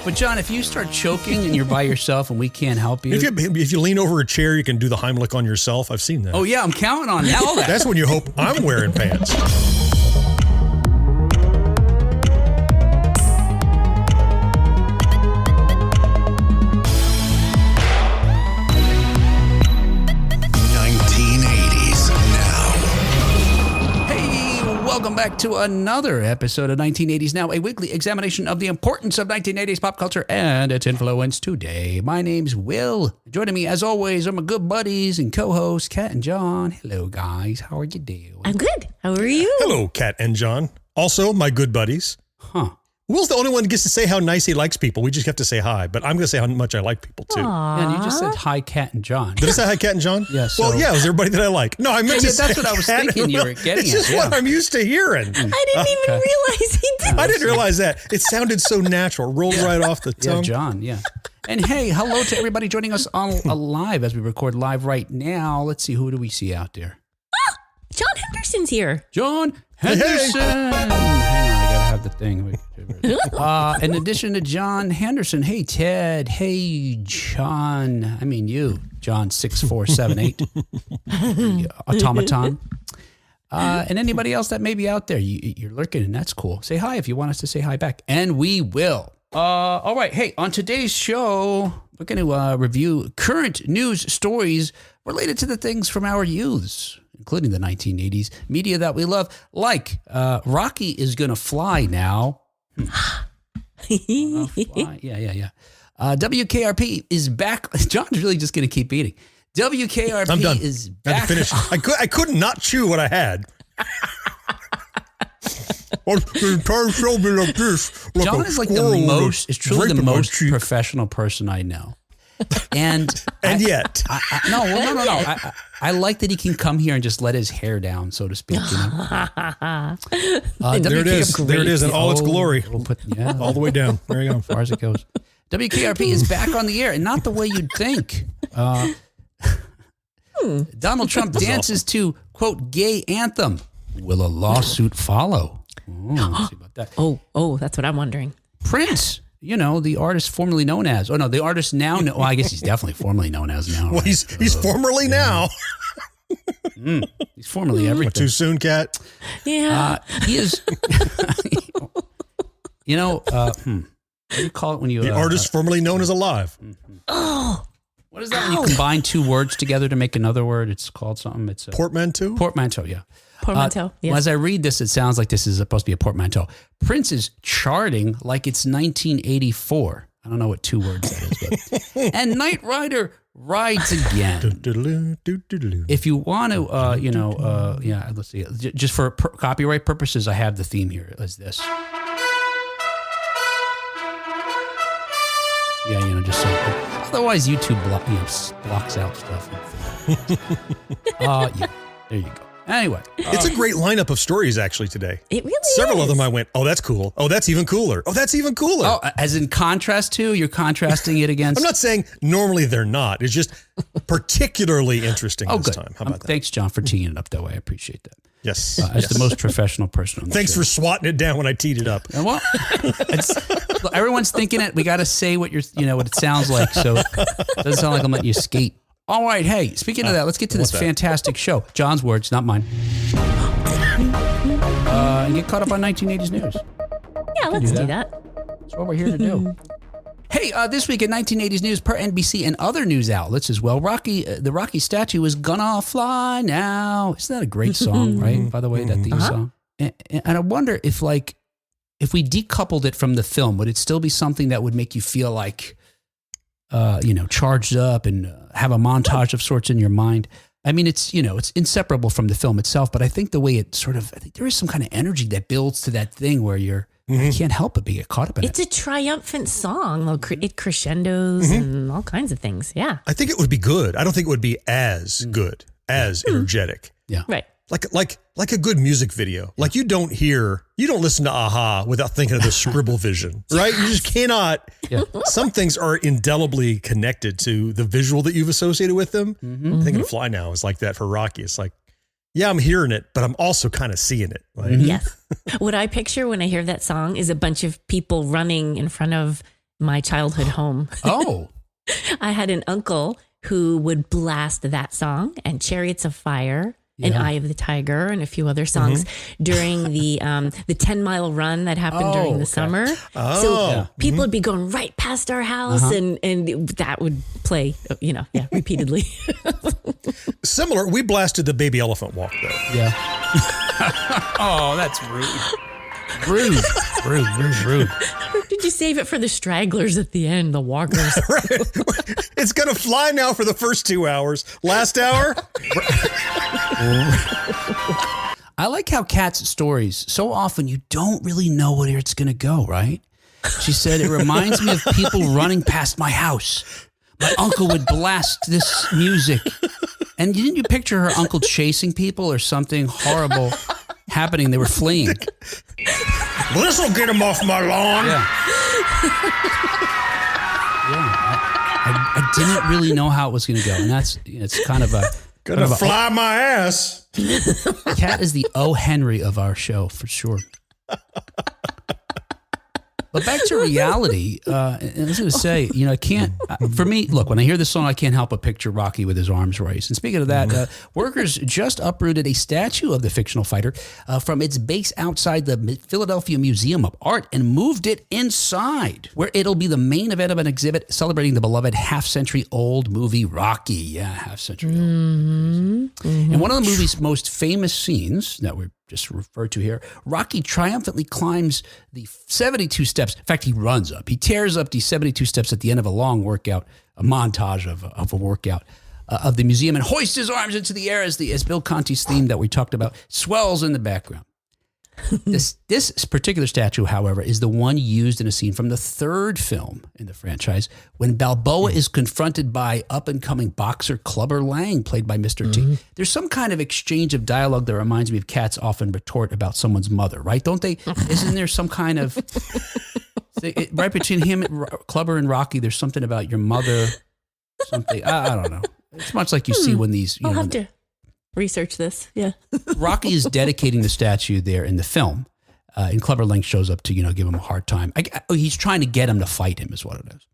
But John, if you start choking and you're by yourself and we can't help you. If you lean over a chair, you can do the Heimlich on yourself. I've seen that. Oh, yeah, I'm counting on all that. That's when you hope I'm wearing pants. Welcome back to another episode of 1980s Now, a weekly examination of the importance of 1980s pop culture and its influence today. My name's Will. Joining me, as always, are my good buddies and co-hosts, Kat and John. Hello, guys. How are you doing? I'm good. How are you? Hello, Kat and John. Also, my good buddies. Huh. Will's the only one who gets to say how nice he likes people. We just have to say hi, but I'm going to say how much I like people, too. Aww. Yeah, and you just said hi, Kat and John. Did I say hi, Kat and John? Yeah, so. Well, yeah, it was everybody that I like. No, I meant to say that's what I was Kat thinking you were getting It's just at, what I'm used to hearing. I didn't even realize he did. I didn't realize that. It sounded so natural. Rolled right off the tongue. Yeah, John, yeah. And hey, hello to everybody joining us on live as we record live right now. Let's see, who do we see out there? John Henderson's here. John Henderson. Hang on, I gotta have the thing. In addition to John Henderson, hey Ted, hey John. I mean you, John 6478, automaton. And anybody else that may be out there, you're lurking, and that's cool. Say hi if you want us to say hi back, and we will. All right. Hey, on today's show, we're going to review current news stories related to the things from our youths, including the 1980s media that we love, like Rocky is going to fly now. Fly. Yeah. WKRP is back. John's really just going to keep eating. WKRP I'm done. is I had back. to finish. I could not chew what I had. The entire show be like this. Like John is like the most, is truly the most professional person I know. And yet. No. I like that he can come here and just let his hair down, so to speak. You know? There it is. There it is in all its glory. All the way down. There you go. As far as it goes. WKRP is back on the air, and not the way you'd think. Donald Trump dances to, quote, gay anthem. Will a lawsuit follow? Let's see about that. Oh, that's what I'm wondering. Prince, the artist formerly known as, the artist now, well, I guess he's definitely formerly known as now. Well, right? he's formerly now. He's formerly everything. Too soon, Kat? Yeah. He is, what do you call it when you... The artist formerly known as alive. What is that when you combine two words together to make another word? It's called something. It's a portmanteau? Portmanteau, yeah. Portmanteau, yes. Well, as I read this, it sounds like this is supposed to be a portmanteau. Prince is charting like it's 1984. I don't know what two words that is. But. And Knight Rider rides again. If you want to, let's see. Just for copyright purposes, I have the theme here as this. Yeah, just so. Otherwise, YouTube blocks out stuff. There you go. Anyway. It's a great lineup of stories, actually, today. It really Several is. of them I went, oh, that's cool. Oh, that's even cooler. Oh, that's even cooler. Oh, as in contrast to? You're contrasting it against? I'm not saying normally they're not. It's just particularly interesting this good. time. How about that? Thanks, John, for teeing it up that way. I appreciate that. Yes. As the most professional person on the Thanks show. for swatting it down when I teed it up. Well, everyone's thinking it. We got to say what what it sounds like. So it doesn't sound like I'm letting you skate. All right. Hey, speaking of that, let's get to this fantastic show. John's words, not mine. And get caught up on 1980s news. Yeah, let's do that. That's what we're here to do. Hey, this week in 1980s news per NBC and other news outlets as well, the Rocky statue is gonna fly now. Isn't that a great song, right? By the way, that theme song. And I wonder if we decoupled it from the film, would it still be something that would make you feel like, charged up and have a montage of sorts in your mind? I mean, it's inseparable from the film itself, but I think the way it I think there is some kind of energy that builds to that thing where I can't help but get caught up in it. It's a triumphant song. It crescendos and all kinds of things. Yeah. I think it would be good. I don't think it would be as good, as energetic. Yeah. Right. Like a good music video. Like you don't listen to Aha without thinking of the Scribble Vision, right? You just cannot. Yeah. Some things are indelibly connected to the visual that you've associated with them. I think Fly Now is like that for Rocky. It's like, yeah, I'm hearing it, but I'm also kind of seeing it. Like, Yes. What I picture when I hear that song is a bunch of people running in front of my childhood home. Oh, I had an uncle who would blast that song and Chariots of Fire and Eye of the Tiger and a few other songs during the 10-mile run that happened during the summer. So people would be going right past our house and that would play, repeatedly. Similar, we blasted the Baby Elephant Walk, though. yeah. Oh, that's rude. Rude. Did you save it for the stragglers at the end, the walkers? It's going to fly now for the first 2 hours. Last hour? I like how Kat's stories, so often you don't really know where it's going to go, right? She said, it reminds me of people running past my house. My uncle would blast this music. And didn't you picture her uncle chasing people or something horrible happening? They were fleeing. Well, this will get him off my lawn. Yeah. I didn't really know how it was going to go. And it's kind of a... Gonna fly my ass. Kat is the O. Henry of our show, for sure. But back to reality, I was going to say, I can't, for me, look, when I hear this song, I can't help but picture Rocky with his arms raised. And speaking of that, workers just uprooted a statue of the fictional fighter from its base outside the Philadelphia Museum of Art and moved it inside, where it'll be the main event of an exhibit celebrating the beloved half-century-old movie Rocky. Yeah, half-century old. And one of the movie's most famous scenes that we're just referred to here, Rocky triumphantly climbs the 72 steps. In fact, he runs up. He tears up the 72 steps at the end of a long workout, a montage of a workout of the museum, and hoists his arms into the air as Bill Conti's theme that we talked about swells in the background. This particular statue, however, is the one used in a scene from the third film in the franchise when Balboa is confronted by up-and-coming boxer Clubber Lang, played by Mr. T. There's some kind of exchange of dialogue that reminds me of Kat's often retort about someone's mother, right? Don't they? Isn't there some kind of... right between him, Clubber, and Rocky, there's something about your mother, something. I don't know. It's much like you see when these... I'll have to research this. Yeah. Rocky is dedicating the statue there in the film, and Clubber Lang shows up to give him a hard time. He's trying to get him to fight him, is what it is.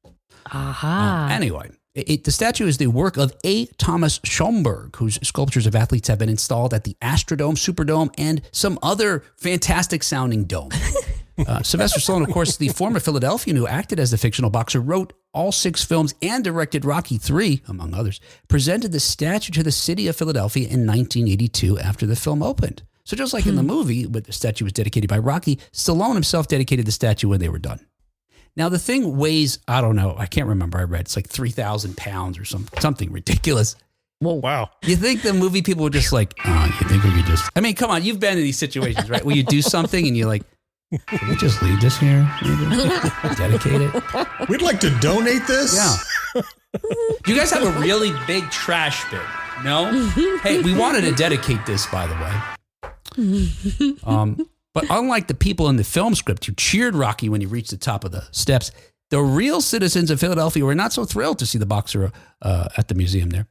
Anyway, the statue is the work of A. Thomas Schomburg, whose sculptures of athletes have been installed at the Astrodome, Superdome, and some other fantastic-sounding dome. Sylvester Stallone, of course, the former Philadelphian who acted as the fictional boxer, wrote all 6 films and directed Rocky III, among others, presented the statue to the city of Philadelphia in 1982 after the film opened. So just like in the movie, where the statue was dedicated by Rocky, Stallone himself dedicated the statue when they were done. Now, the thing weighs, I don't know, I can't remember, I read, it's like 3,000 pounds or something ridiculous. Whoa. Wow. You think the movie people were just like, you think we could just... I mean, come on, you've been in these situations, right? Where you do something and you're like, can we just leave this here? Maybe? Dedicate it? We'd like to donate this. Yeah. You guys have a really big trash bin, no? Hey, we wanted to dedicate this, by the way. But unlike the people in the film script who cheered Rocky when he reached the top of the steps, the real citizens of Philadelphia were not so thrilled to see the boxer at the museum there.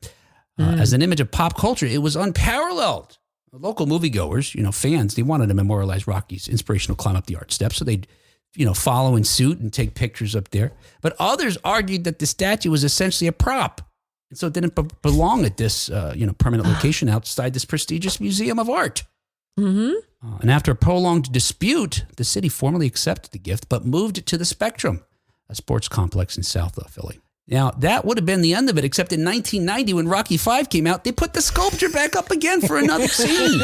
As an image of pop culture, it was unparalleled. Local moviegoers, fans, they wanted to memorialize Rocky's inspirational climb up the art steps, so they'd, follow in suit and take pictures up there. But others argued that the statue was essentially a prop, and so it didn't belong at this, permanent location outside this prestigious museum of art. And after a prolonged dispute, the city formally accepted the gift, but moved it to the Spectrum, a sports complex in South Philly. Now, that would have been the end of it, except in 1990, when Rocky V came out, they put the sculpture back up again for another scene.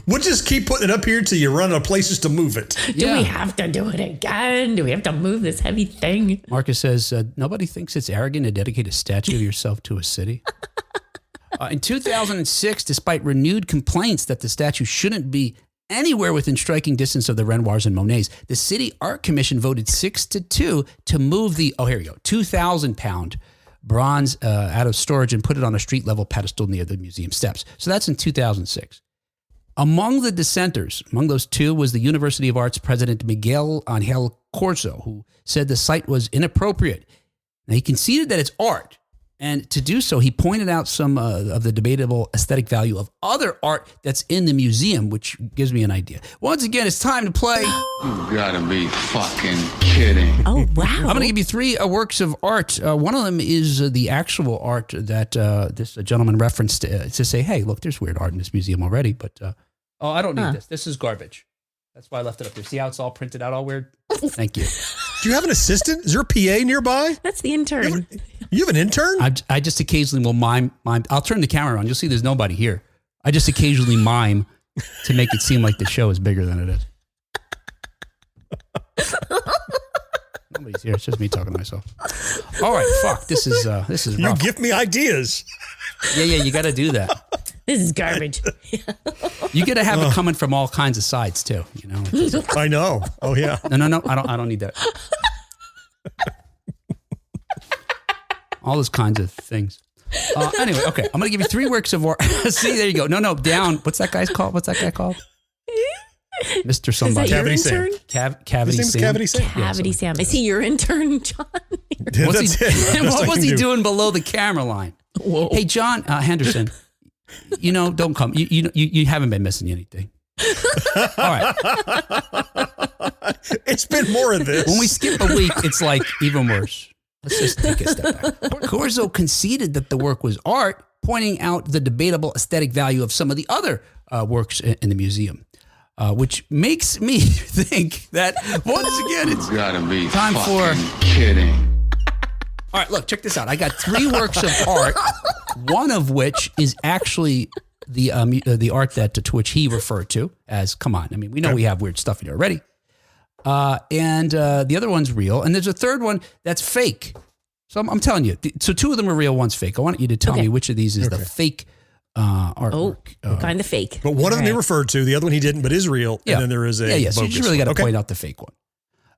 We'll just keep putting it up here till you run out of places to move it. Do we have to do it again? Do we have to move this heavy thing? Marcus says, nobody thinks it's arrogant to dedicate a statue of yourself to a city. In 2006, despite renewed complaints that the statue shouldn't be anywhere within striking distance of the Renoirs and Monets, the City Art Commission voted 6-2 to move the, 2,000-pound bronze out of storage and put it on a street-level pedestal near the museum steps. So that's in 2006. Among the dissenters, among those two, was the University of Arts president Miguel Angel Corso, who said the site was inappropriate. Now, he conceded that it's art, And to do so, he pointed out some of the debatable aesthetic value of other art that's in the museum, which gives me an idea. Once again, it's time to play. You gotta be fucking kidding. Oh, wow. I'm going to give you 3 works of art. One of them is the actual art that this gentleman referenced to say, hey, look, there's weird art in this museum already, but I don't need this. This is garbage. That's why I left it up there. See how it's all printed out all weird? Thank you. Do you have an assistant? Is there a PA nearby? That's the intern. You have an intern? I just occasionally will mime. I'll turn the camera on. You'll see there's nobody here. I just occasionally mime to make it seem like the show is bigger than it is. Nobody's here. It's just me talking to myself. All right, fuck. This is You rough. give me ideas. Yeah, you got to do that. This is garbage. You got to have it coming from all kinds of sides too. You know. I know. Oh yeah. No. I don't need that. All those kinds of things. Anyway, okay. I'm gonna give you 3 works of art. See, there you go. No, down. What's that guy called? Mr. Somebody. Is that your Cavity Sam. intern? Cavity His name's Sam. Cavity Sam. Cavity Sam. Is he your intern, John? What's he, That's what I was can he do. doing below the camera line? Whoa. Hey, John Henderson. Don't come. You haven't been missing anything. All right. It's been more of this. When we skip a week, it's like even worse. Let's just take a step back. Corzo conceded that the work was art, pointing out the debatable aesthetic value of some of the other works in the museum, which makes me think that once again it's You gotta be time for. fucking kidding. All right, look, check this out. I got 3 works of art, one of which is actually the art that to which he referred to as. Come on, I mean, we know we have weird stuff here already. And the other one's real, and there's a third one that's fake. So I'm telling you. So 2 of them are real, one's fake. I want you to tell me which of these is the fake artwork. Kind of fake. But one of them he All right. referred to, the other one he didn't, but is real. Yeah. And then there is a So you bogus just really got to one. point out the fake one.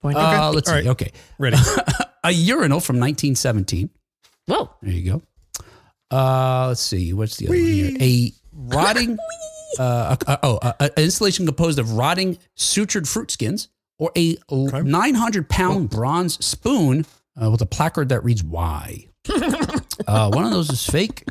Point of Let's All see. right. Okay, Ready. a urinal from 1917. Whoa. There you go. Let's see. What's the other one here? A rotting, an installation composed of rotting sutured fruit skins, or a 900-pound bronze spoon with a placard that reads "Why." One of those is fake.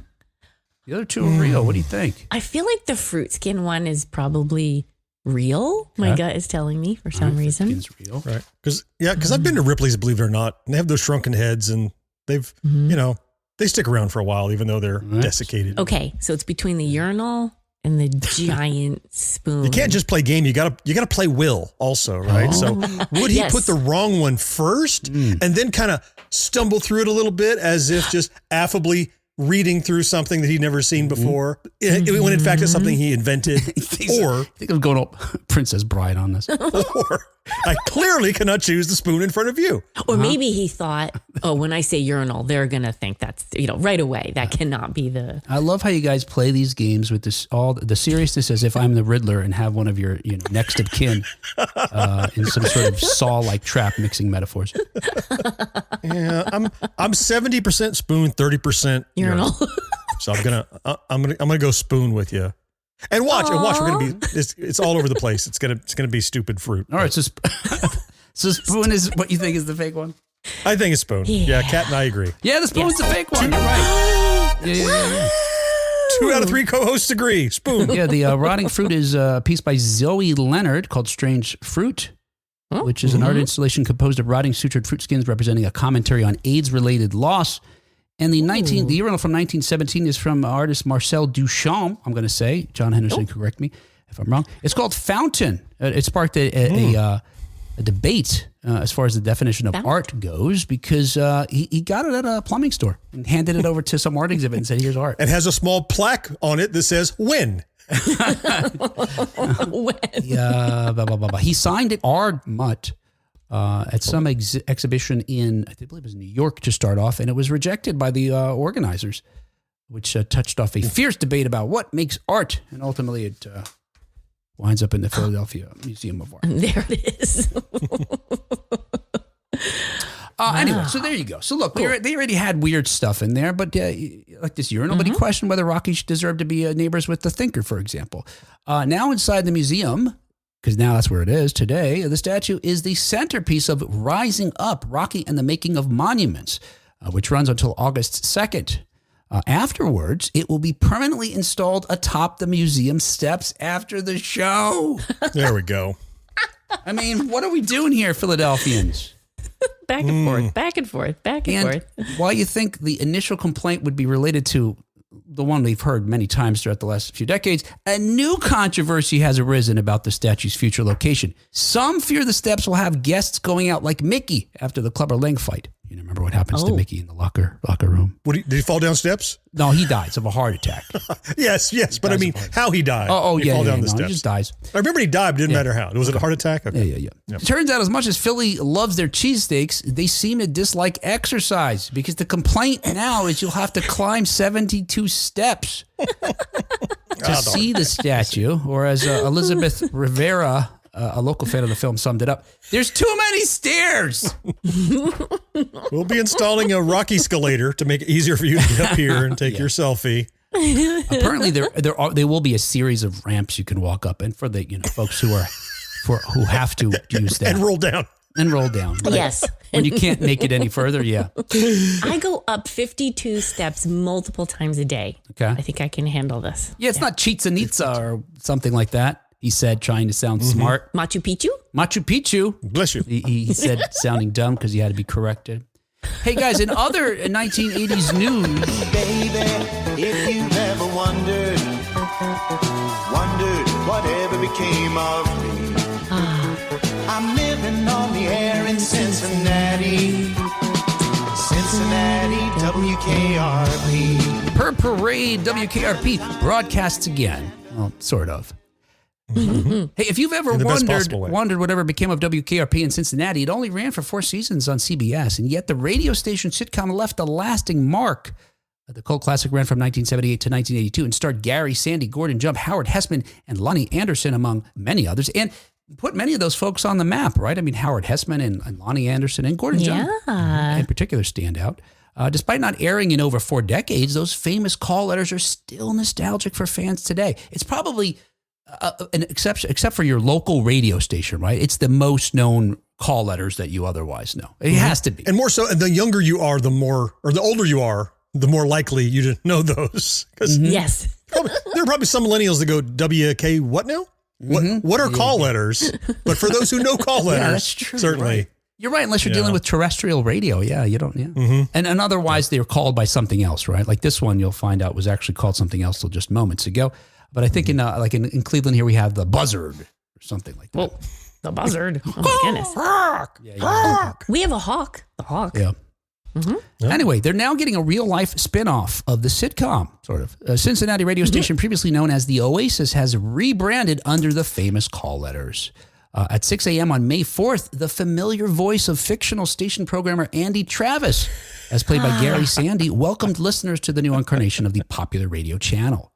The other 2 are real. What do you think? I feel like the fruit skin one is probably real. My gut is telling me for some reason. Skin's real. Right. Because I've been to Ripley's, believe it or not, and they have those shrunken heads, and they've, they stick around for a while, even though they're desiccated. Okay, so it's between the urinal and the giant spoon. You can't just play game. You gotta play will also, right? So would he Yes. put the wrong one first and then kind of stumble through it a little bit as if just affably reading through something that he'd never seen before, when in fact it's something he invented, or I think I'm going Princess Bride on this. or I clearly cannot choose the spoon in front of you. Or maybe he thought, oh, when I say urinal, they're going to think that's, right away. That cannot be the... I love how you guys play these games with this all the seriousness as if I'm the Riddler and have one of your next of kin in some sort of Saw-like trap mixing metaphors. Yeah, I'm 70% spoon, 30% Urinal. So I'm gonna go spoon with you. And watch, we're gonna be. It's all over the place. It's gonna be stupid fruit. All right, so spoon is what you think is the fake one? I think it's spoon. Yeah, Kat and I agree. Yeah, the spoon's the fake one. You're right. Yeah. 2 out of 3 co-hosts agree. Spoon. Yeah, the rotting fruit is a piece by Zoe Leonard called "Strange Fruit," which is an art installation composed of rotting sutured fruit skins representing a commentary on AIDS-related loss. And the urinal from 1917 is from artist Marcel Duchamp, I'm going to say. John Henderson, correct me if I'm wrong. It's called Fountain. It sparked a debate as far as the definition of art goes because he got it at a plumbing store and handed it over to some art exhibit and said, here's art. It has a small plaque on it that says "Win." Yeah, blah, blah, blah, blah. He signed it Ard Mutt at some exhibition in, I believe it was New York to start off, and it was rejected by the organizers, which touched off a fierce debate about what makes art, and ultimately it winds up in the Philadelphia Museum of Art. There it is. Anyway, so there you go. So look, they already had weird stuff in there, but like this urinal, nobody questioned whether Rocky should deserve to be neighbors with the Thinker, for example. Now inside the museum, because now that's where it is today, the statue is the centerpiece of Rising Up, Rocky and the Making of Monuments. which runs until August 2nd. Afterwards, it will be permanently installed atop the museum steps after the show. There we go. I mean, what are we doing here, Philadelphians? Back and forth, back and forth, back and forth. While you think the initial complaint would be related to the one we've heard many times throughout the last few decades, a new controversy has arisen about the statue's future location. Some fear the steps will have guests going out like Mickey after the Clubber Lang fight. You remember what happens to Mickey in the locker room? Did he fall down steps? No, he dies of a heart attack. Yes, but I mean, how he died. He fell down the he steps. just dies. I remember he died, but it didn't matter how. Was it a heart attack? Okay. Yeah. It turns out as much as Philly loves their cheesesteaks, they seem to dislike exercise because the complaint now is you'll have to climb 72 steps to see the statue, or as Elizabeth Rivera, a local fan of the film, summed it up, there's too many stairs. We'll be installing a rocky escalator to make it easier for you to get up here and take your selfie. Apparently, there will be a series of ramps you can walk up, and for the folks who have to use that And roll down. Right? Yes. When you can't make it any further, yeah. I go up 52 steps multiple times a day. Okay. I think I can handle this. Yeah, it's not Chichen Itza or something like that. He said, trying to sound smart. Machu Picchu? Machu Picchu. Bless you. He said, sounding dumb because he had to be corrected. Hey, guys, in other 1980s news. Baby, if you've ever wondered whatever became of me. I'm living on the air in Cincinnati, WKRP. Per Parade, WKRP broadcasts again. Well, sort of. Hey, if you've ever In the best possible way. wondered whatever became of WKRP in Cincinnati, it only ran for 4 seasons on CBS, and yet the radio station sitcom left a lasting mark. The cult classic ran from 1978 to 1982 and starred Gary, Sandy, Gordon Jump, Howard Hessman, and Lonnie Anderson, among many others, and put many of those folks on the map, right? I mean, Howard Hessman and Lonnie Anderson and Gordon Jump in particular stand out. Despite not airing in over 4 decades, those famous call letters are still nostalgic for fans today. It's probably an exception, except for your local radio station, right? It's the most known call letters that you otherwise know. It has to be. And more so, the younger you are, the older you are, the more likely you to know those. Yes. There are probably some millennials that go, WK what now? What are call letters? But for those who know call letters, that's true, certainly. Right. You're right, unless you're dealing with terrestrial radio. Yeah, you don't, And otherwise, they're called by something else, right? Like this one, you'll find out was actually called something else till just moments ago. But I think in Cleveland here, we have the buzzard or something like that. Well, the buzzard. Oh, my goodness. We have a hawk. The hawk. Yeah. Anyway, they're now getting a real-life spin-off of the sitcom, sort of. A Cincinnati radio station previously known as The Oasis has rebranded under the famous call letters. At 6 a.m. on May 4th, the familiar voice of fictional station programmer Andy Travis, as played by Gary Sandy, welcomed listeners to the new incarnation of the popular radio channel.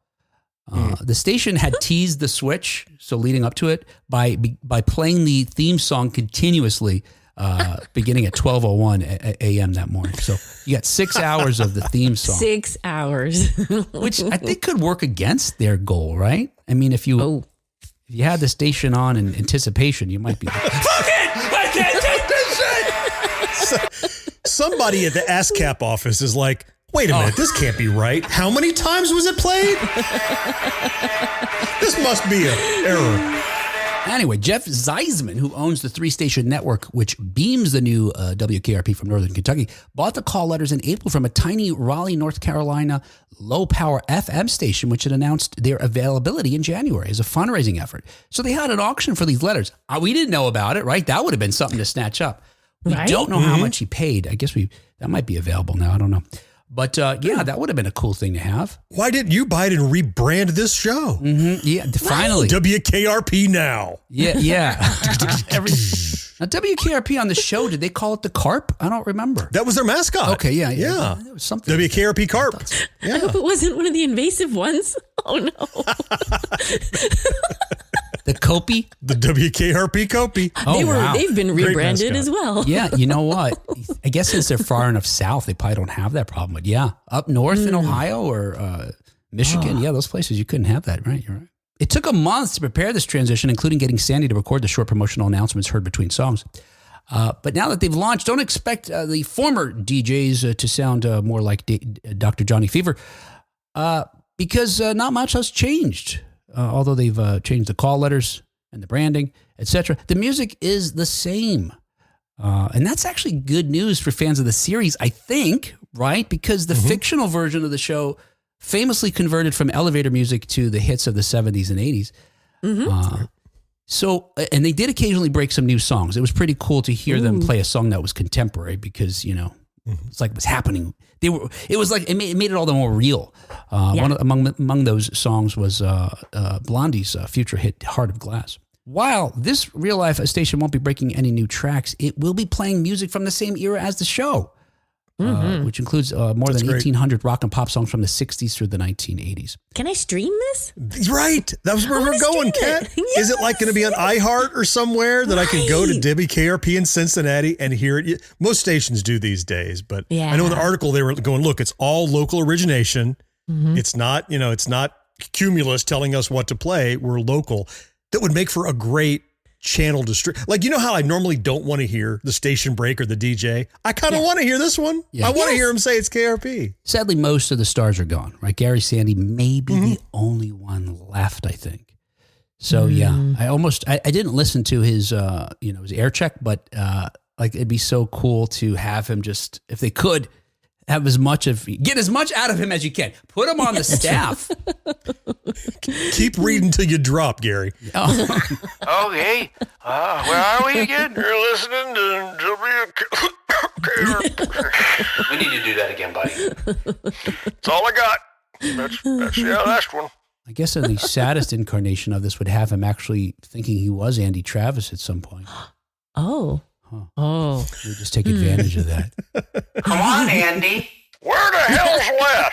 The station had teased the switch, so leading up to it, by playing the theme song continuously, beginning at 12:01 a.m. that morning. So you got 6 hours of the theme song. 6 hours. Which I think could work against their goal, right? I mean, if you had the station on in anticipation, you might be like, fuck it! I can't take this shit! Somebody at the ASCAP office is like, wait a minute, this can't be right. How many times was it played? This must be an error. Anyway, Jeff Zeisman, who owns the 3-station network which beams the new WKRP from Northern Kentucky, bought the call letters in April from a tiny Raleigh, North Carolina low-power FM station, which had announced their availability in January as a fundraising effort. So they had an auction for these letters. We didn't know about it, right? That would have been something to snatch up. We don't know how much he paid. I guess that might be available now. I don't know. But yeah, that would have been a cool thing to have. Why didn't you buy it and rebrand this show? Yeah, finally. WKRP now. Yeah. Now, WKRP on the show, did they call it the Carp? I don't remember. That was their mascot. Okay, yeah. It was something. WKRP Carp. I hope it wasn't one of the invasive ones. Oh, no. The Kopi? The WKRP Kopi. They've been rebranded as well. Yeah, you know what? I guess since they're far enough south, they probably don't have that problem. But yeah, up north in Ohio or Michigan, those places, you couldn't have that, right? You're right. It took a month to prepare this transition, including getting Sandy to record the short promotional announcements heard between songs. But now that they've launched, don't expect the former DJs to sound more like Dr. Johnny Fever because not much has changed. Although they've changed the call letters and the branding, etc. The music is the same. And that's actually good news for fans of the series, I think, right? Because the fictional version of the show famously converted from elevator music to the hits of the 70s and 80s. So, and they did occasionally break some new songs. It was pretty cool to hear them play a song that was contemporary because, it's like it was happening. It made it all the more real. Among those songs was Blondie's future hit, Heart of Glass. While this real life station won't be breaking any new tracks, it will be playing music from the same era as the show, which includes more than 1,800 rock and pop songs from the 60s through the 1980s. Can I stream this? Right. That was where we're going, Kat. Yes. Is it like going to be on iHeart or somewhere that I can go to WKRP in Cincinnati and hear it? Most stations do these days, but I know in the article they were going, look, it's all local origination. It's not, it's not Cumulus telling us what to play. We're local. That would make for a great channel like, how I normally don't want to hear the station break or the DJ. I kind of want to hear this one. I want to hear him say it's KRP. Sadly, most of the stars are gone, right? Gary Sandy may be the only one left, I think. So I didn't listen to his, his air check, but it'd be so cool to have him just, if they could, get as much out of him as you can. Put him on the staff. Keep reading till you drop, Gary. Okay. Where are we again? You're listening to WKRP. We need to do that again, buddy. That's all I got. That's the last one. I guess the saddest incarnation of this would have him actually thinking he was Andy Travis at some point. Oh. Huh. Oh. We just take advantage of that. Come on, Andy. Where the hell's Les?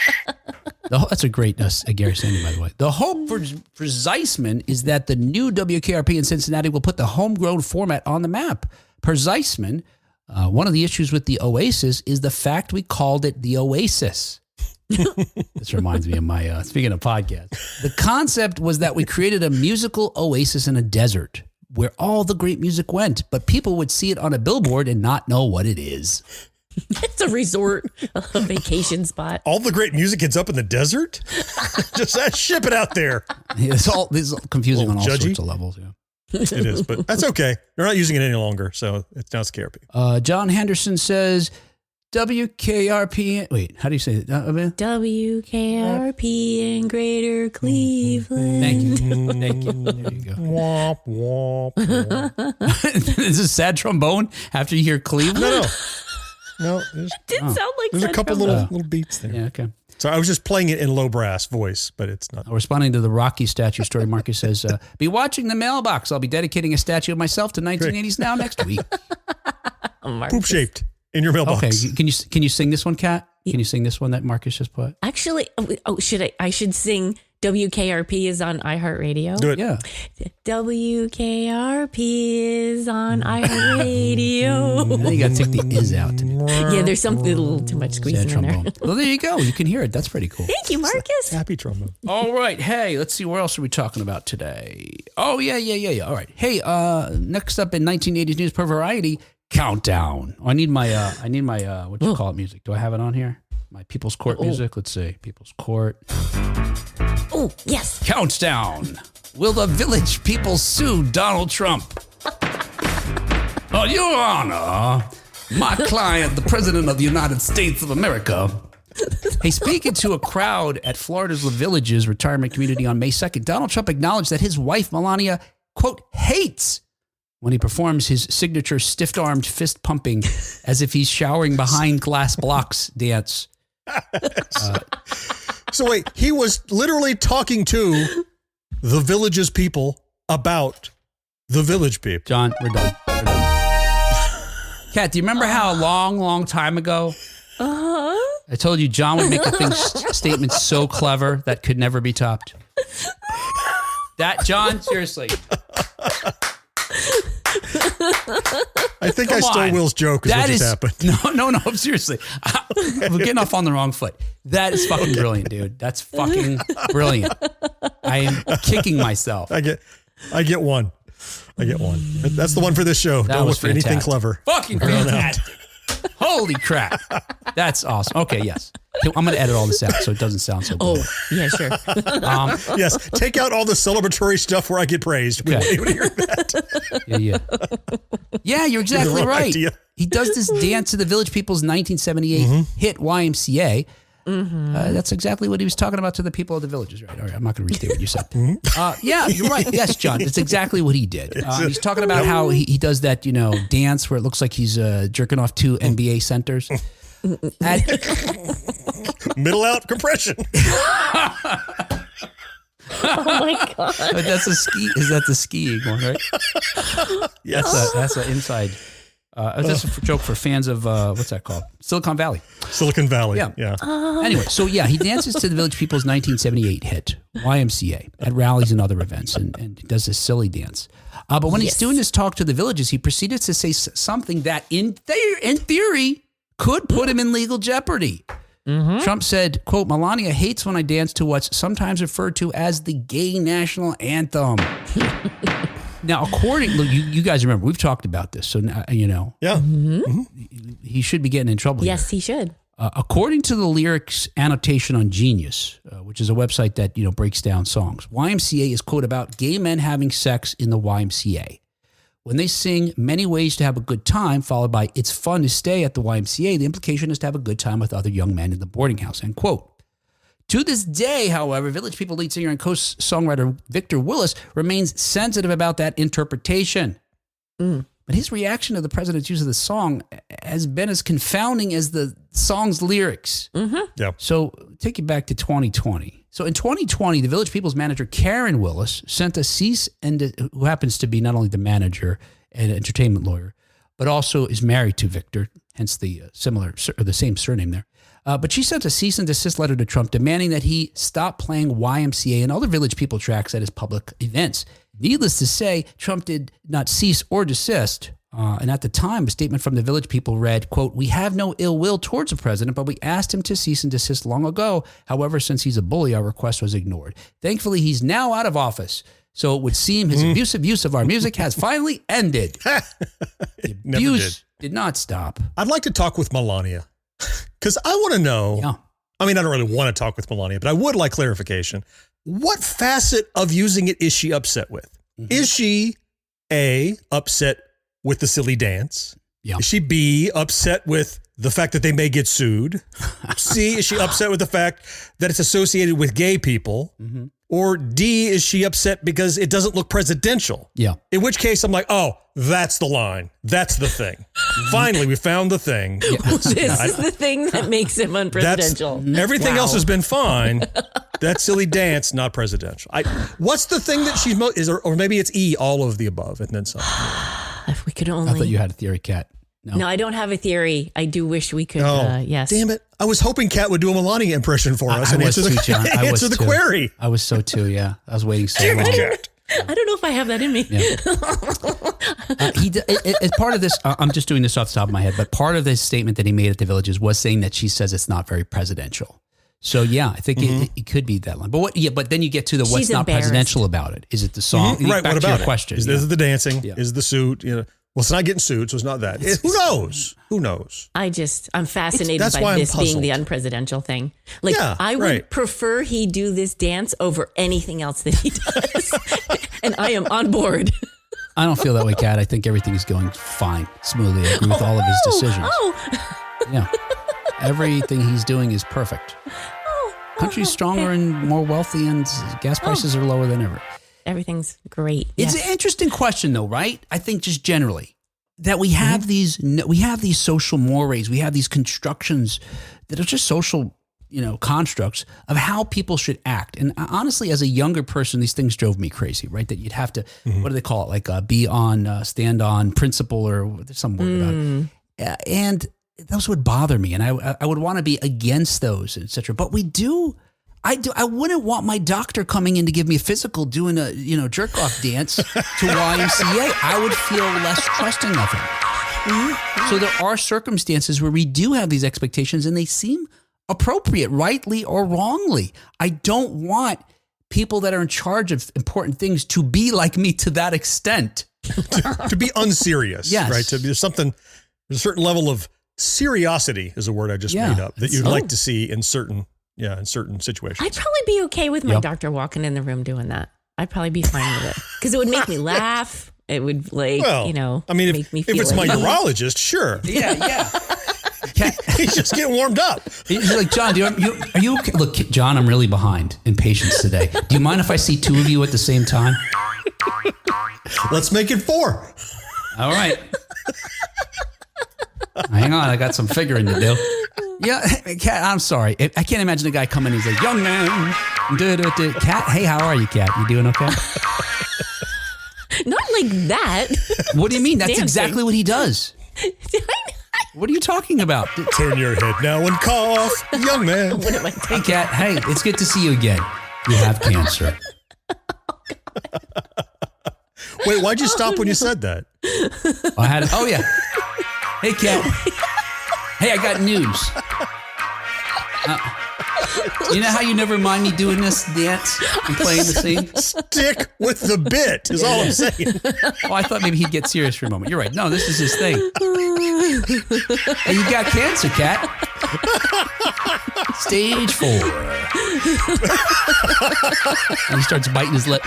That's a great Gary Sandy, by the way. The hope for Zeisman is that the new WKRP in Cincinnati will put the homegrown format on the map. Per Zeisman, one of the issues with the Oasis is the fact we called it the Oasis. This reminds me of my, speaking of podcasts. The concept was that we created a musical oasis in a desert where all the great music went, but people would see it on a billboard and not know what it is. It's a resort, a vacation spot. All the great music ends up in the desert? Just ship it out there. This is confusing on all sorts of levels. Yeah. It is, but that's okay. They're not using it any longer, so it's now KRP. John Henderson says, WKRP. Wait, how do you say it? WKRP in Greater Cleveland. Thank you. Thank you. There you go. Womp, womp, womp. Is this sad trombone after you hear Cleveland? No. It did sound like there's a couple little beats there. Yeah, okay. So I was just playing it in low brass voice, but it's not. Responding to the Rocky statue story, Marcus says, be watching the mailbox. I'll be dedicating a statue of myself to 1980s now next week. Poop shaped. In your mailbox. Okay, can you sing this one, Kat? Can you sing this one that Marcus just put? Actually, I should sing WKRP is on iHeartRadio. Do it. Yeah. WKRP is on iHeartRadio. I think you got to take the is out. Yeah, there's something a little too much squeezing in there. Well, there you go. You can hear it. That's pretty cool. Thank you, Marcus. Happy trombone. All right. Hey, let's see. Where else are we talking about today? Oh, yeah. All right. Hey, next up in 1980s news per Variety, Countdown. Oh, I need my what do you call it music? Do I have it on here? My People's Court music. Let's see. People's Court. Oh, yes. Countdown. Will the Village people sue Donald Trump? Your Honor, my client, the President of the United States of America. Hey, speaking to a crowd at Florida's La Villages retirement community on May 2nd, Donald Trump acknowledged that his wife, Melania, quote, hates when he performs his signature stiff-armed fist-pumping as if he's showering behind glass blocks dance. So wait, he was literally talking to the Village's people about the Village people. John, we're done. Kat, do you remember how a long time ago I told you John would make a statement so clever that could never be topped? That, John, seriously. I think I stole Will's joke. That just happened. No, seriously. We're getting off on the wrong foot. That is fucking brilliant, dude. That's fucking brilliant. I am kicking myself. I get one. I get one. That's the one for this show. That Don't was look for anything fantastic. clever. Fucking fantastic. Holy crap. That's awesome. Okay, yes. I'm going to edit all this out so it doesn't sound so good. Oh, yeah, sure. Yes, take out all the celebratory stuff where I get praised. We Okay. don't even hear that. Yeah, you're exactly wrong right. idea. He does this dance to the Village People's 1978 hit YMCA. That's exactly what he was talking about to the people of the villages, right? All right, I'm not going to restate what you said. Yeah, you're right. Yes, John, that's exactly what he did. He's talking about how he does that, dance where it looks like he's jerking off two NBA centers. Middle out compression. Oh my God. But that's a ski. Is that the skiing one, right? Yes. That's an inside. That's a joke for fans of what's that called? Silicon Valley. Silicon Valley. Yeah. Anyway, so yeah, he dances to the Village People's 1978 hit YMCA at rallies and other events, and he does this silly dance. But when he's doing this talk to the villages, he proceeded to say something that, in theory, could put him in legal jeopardy. Trump said, quote, "Melania hates when I dance to what's sometimes referred to as the gay national anthem." Now, you guys remember, we've talked about this, so now, Yeah. he should be getting in trouble. Yes, here. he should. According to the lyrics annotation on Genius, which is a website that breaks down songs, YMCA is, quote, about gay men having sex in the YMCA. When they sing "Many Ways to Have a Good Time," followed by "It's Fun to Stay at the YMCA," the implication is to have a good time with other young men in the boarding house, end quote. To this day, however, Village People lead singer and co-songwriter Victor Willis remains sensitive about that interpretation. But his reaction to the president's use of the song has been as confounding as the song's lyrics. Yeah. So take you back to 2020. So in 2020, the Village People's manager, Karen Willis, sent a cease and who happens to be not only the manager and entertainment lawyer, but also is married to Victor, hence the same surname there. But she sent a cease and desist letter to Trump demanding that he stop playing YMCA and other Village People tracks at his public events. Needless to say, Trump did not cease or desist. And at the time, a statement from the Village People read, quote, "We have no ill will towards the president, but we asked him to cease and desist long ago. However, since he's a bully, our request was ignored. Thankfully, he's now out of office. So it would seem his abusive use of our music has finally ended." The abuse did not stop. I'd like to talk with Melania because I want to know. Yeah. I mean, I don't really want to talk with Melania, but I would like clarification. What facet of using it is she upset with? Is she A, upset with the silly dance? Yeah. Is she B, upset with the fact that they may get sued? C, is she upset with the fact that it's associated with gay people? Or D, is she upset because it doesn't look presidential? Yeah. In which case I'm like, oh, that's the line. That's the thing. Finally, we found the thing. This is the thing that makes him unpresidential. Everything else has been fine. That silly dance, not presidential. What's the thing that she's or maybe it's E, all of the above, and then some. If we could only. I thought you had a theory, Kat. No, I don't have a theory. I do wish we could. Yes. Damn it. I was hoping Kat would do a Melania impression for us and answer the query. I was so too, yeah. I was waiting so Damn long. it, Kat. I don't know if I have that in me. Yeah. As part of this, I'm just doing this off the top of my head, but part of this statement that he made at the Villages was saying that she says it's not very presidential. So yeah, I think it could be that line. But but then you get to the what's not presidential about it. Is it the song? Right. Back What to about your it? question? Is it the dancing? Yeah. Is the suit? Well, it's not getting sued, so it's not that. Who knows? Who knows? I'm fascinated That's why by I'm this being the puzzled. unpresidential thing. Like, Yeah, I would right. prefer he do this dance over anything else that he does. And I am on board. I don't feel that way, Kat. I think everything is going fine, smoothly. I agree with all of his decisions. Yeah. Everything he's doing is perfect. Country's stronger and more wealthy, and gas prices are lower than ever. Everything's great. It's Yes. an interesting question, though, right? I think just generally that we have these social mores, we have these constructions that are just social, constructs of how people should act. And honestly, as a younger person, these things drove me crazy, right? That you'd have to, what do they call it? Like be on, stand on principle, or there's some word about it. And those would bother me, and I would want to be against those, etc. But I wouldn't want my doctor coming in to give me a physical doing a jerk off dance to YMCA. I would feel less trusting of him. So there are circumstances where we do have these expectations, and they seem appropriate, rightly or wrongly. I don't want people that are in charge of important things to be like me to that extent. to be unserious, yes. right? There's a certain level of seriosity is a word I just made up that you'd like to see in certain situations. I'd probably be okay with my doctor walking in the room doing that. I'd probably be fine with it because it would make me laugh. It would make me feel if it's my urologist, sure. Yeah. He's just getting warmed up. He's like, John, are you okay? Look, John, I'm really behind in patience today. Do you mind if I see two of you at the same time? Let's make it 4. All right. Hang on, I got some figuring to do. Yeah, Kat, I'm sorry. I can't imagine a guy coming and he's like, young man. Kat, hey, how are you, Kat? You doing okay? Not like that. What do you mean? That's exactly what he does. What are you talking about? Turn your head now and cough, young man. What am I Hey, Kat, hey, it's good to see you again. You have cancer. Wait, why'd you stop when you said that? Oh, yeah. Hey, Kat. Hey, I got news. You know how you never mind me doing this dance and playing the scene? Stick with the bit is all I'm saying. Oh, I thought maybe he'd get serious for a moment. You're right. No, this is his thing. Hey, you got cancer, Kat. Stage 4. And he starts biting his lip.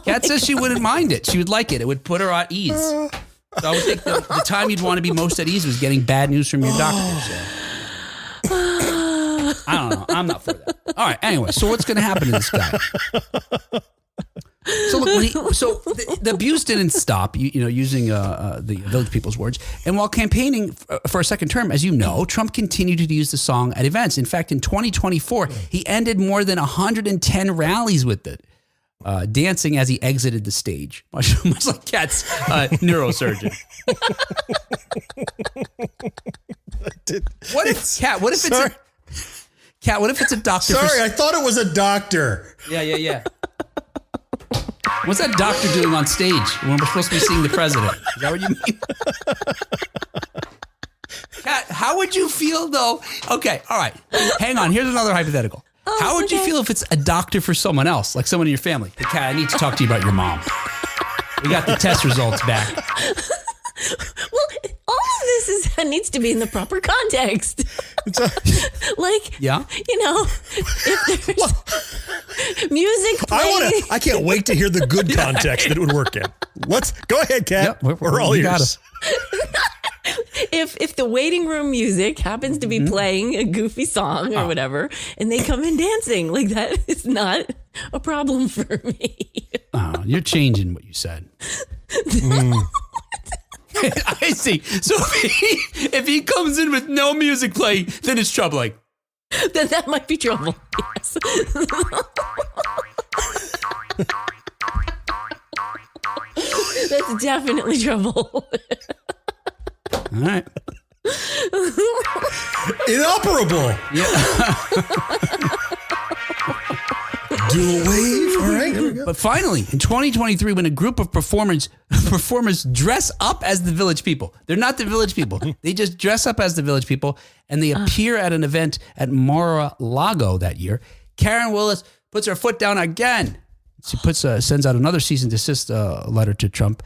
Kat says she wouldn't mind it. She would like it. It would put her at ease. So I would think the time you'd want to be most at ease was getting bad news from your doctor. So. I don't know. I'm not for that. All right. Anyway, so what's going to happen to this guy? So look, the abuse didn't stop. Using the Village People's words. And while campaigning for a second term, as you know, Trump continued to use the song at events. In fact, in 2024, he ended more than 110 rallies with it. Dancing as he exited the stage, much like Kat's neurosurgeon. What if it's a doctor? Sorry, I thought it was a doctor. Yeah. What's that doctor doing on stage when we're supposed to be seeing the president? Is that what you mean? Kat, how would you feel though? Okay, all right. Hang on. Here's another hypothetical. How would you feel if it's a doctor for someone else, like someone in your family? Hey, Kat, I need to talk to you about your mom. We got the test results back. Well, all of this needs to be in the proper context. If there's music playing. I can't wait to hear the good context that it would work in. Go ahead, Kat. Yep, we're all ears. If the waiting room music happens to be playing a goofy song or whatever, and they come in dancing, like that is not a problem for me. Oh, you're changing what you said. I see. So if he comes in with no music playing, then it's troubling. Then that might be trouble. Yes. That's definitely trouble. All right. Inoperable. Yeah. Do a wave. All right. There we go. But finally, in 2023, when a group of performers dress up as the Village People, they're not the Village People. They just dress up as the Village People, and they appear at an event at Mar-a-Lago that year. Karen Willis puts her foot down again. She sends out another cease and desist letter to Trump,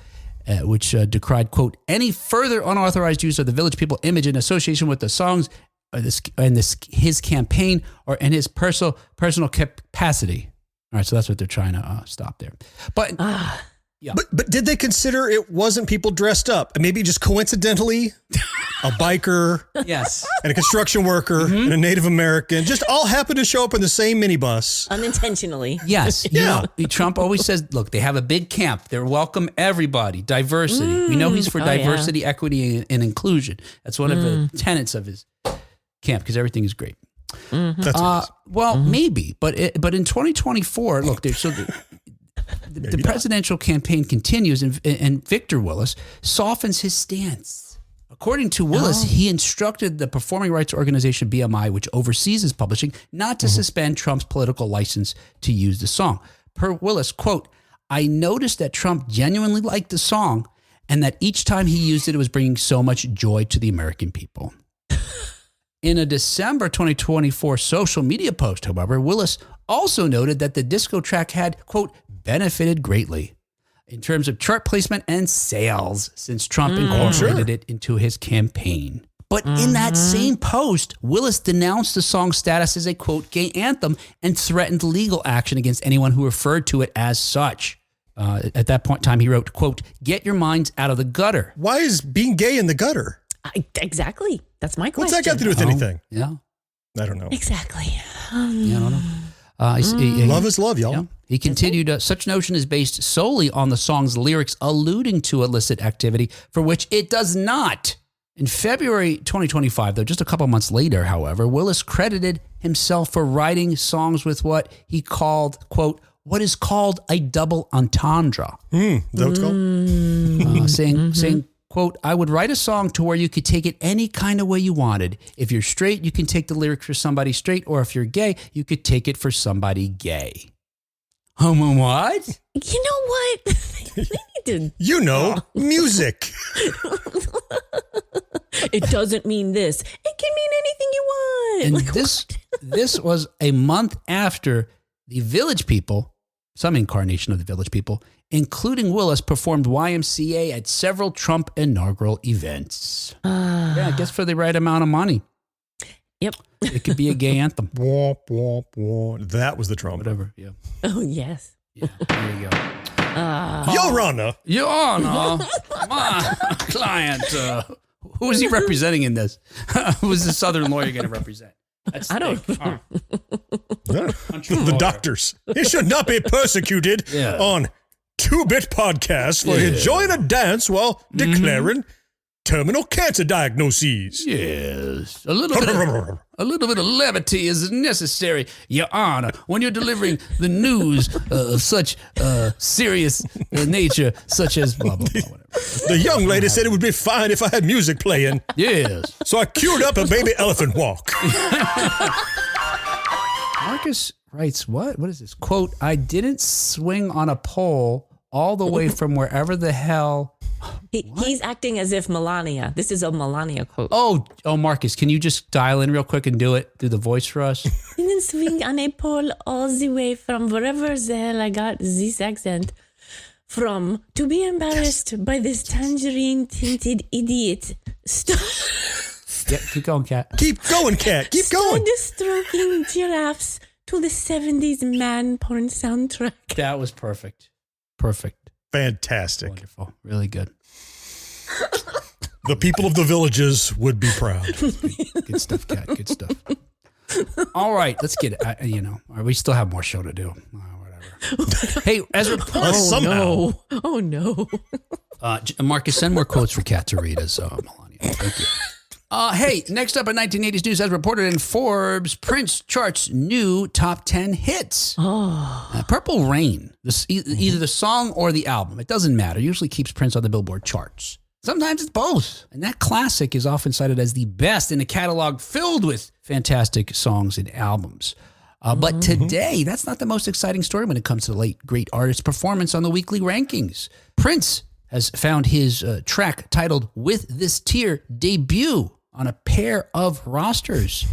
which decried, quote, any further unauthorized use of the Village People image in association with the songs his campaign or in his personal capacity. All right, so that's what they're trying to stop there. But yeah. But did they consider it wasn't people dressed up? Maybe just coincidentally, a biker, yes, and a construction worker, and a Native American just all happened to show up in the same minibus. Unintentionally. Yes. Yeah. Trump always says, look, they have a big camp. They welcome everybody, diversity. We know he's for diversity, equity, and inclusion. That's one of the tenets of his camp because everything is great. That's maybe, but in 2024, look, the presidential campaign continues, and Victor Willis softens his stance. According to Willis, he instructed the performing rights organization BMI, which oversees his publishing, not to suspend Trump's political license to use the song. Per Willis, quote, I noticed that Trump genuinely liked the song and that each time he used it, it was bringing so much joy to the American people. In a December 2024 social media post, however, Willis also noted that the disco track had, quote, benefited greatly in terms of chart placement and sales since Trump incorporated it into his campaign. But in that same post, Willis denounced the song's status as a, quote, gay anthem and threatened legal action against anyone who referred to it as such. At that point in time, he wrote, quote, get your minds out of the gutter. Why is being gay in the gutter? Exactly. That's my question. What's that got to do with anything? Yeah. I don't know. Exactly. Yeah, I don't know. Love is love, y'all. Yeah. He continued, such notion is based solely on the song's lyrics alluding to illicit activity for which it does not. In February 2025, though, just a couple months later, however, Willis credited himself for writing songs with what he called, quote, what is called a double entendre. Is that what it's called? Saying, quote, I would write a song to where you could take it any kind of way you wanted. If you're straight, you can take the lyrics for somebody straight, or if you're gay, you could take it for somebody gay. What? You know what? You know, music. It doesn't mean this. It can mean anything you want. And this was a month after the Village People, some incarnation of the Village People, including Willis, performed YMCA at several Trump inaugural events. Yeah, I guess for the right amount of money. Yep. It could be a gay anthem. Womp, womp, womp. That was the trumpet. Whatever, yeah. Oh, yes. Yeah, there you go. Your Honor. Your Honor, my client, who is he representing in this? Who is the Southern lawyer going to represent? That's I don't know. The doctors. He should not be persecuted on 2-Bit Podcast for enjoying a dance while declaring terminal cancer diagnoses. Yes. A little bit of levity is necessary, Your Honor, when you're delivering the news of such serious nature, such as blah, blah, blah, whatever. The young lady said it would be fine if I had music playing. Yes. So I queued up a baby elephant walk. Marcus writes, what? What is this? Quote, I didn't swing on a pole all the way from wherever the hell... He's acting as if Melania. This is a Melania quote. Oh, Marcus, can you just dial in real quick and do the voice for us? Didn't swing on a pole all the way from wherever the hell I got this accent from to be embarrassed by this tangerine-tinted idiot. Yeah, keep going, Kat. Keep going, Kat. Keep going. Stroking giraffes to the 70s man porn soundtrack. That was perfect. Perfect. Fantastic. Wonderful. Really good. The people of the villages would be proud. Good stuff, Kat. Good stuff. All right, let's get it. We still have more show to do. Whatever. Hey, as reported, somehow. Oh no. Marcus, send more quotes for Kat to read as Melania. Thank you. Hey, next up in 1980s news, as reported in Forbes, Prince charts new top 10 hits. Purple Rain, either the song or the album, it doesn't matter, usually keeps Prince on the Billboard charts. Sometimes it's both. And that classic is often cited as the best in a catalog filled with fantastic songs and albums. But today, that's not the most exciting story when it comes to the late great artist's performance on the weekly rankings. Prince has found his track titled With This Tear debut on a pair of rosters,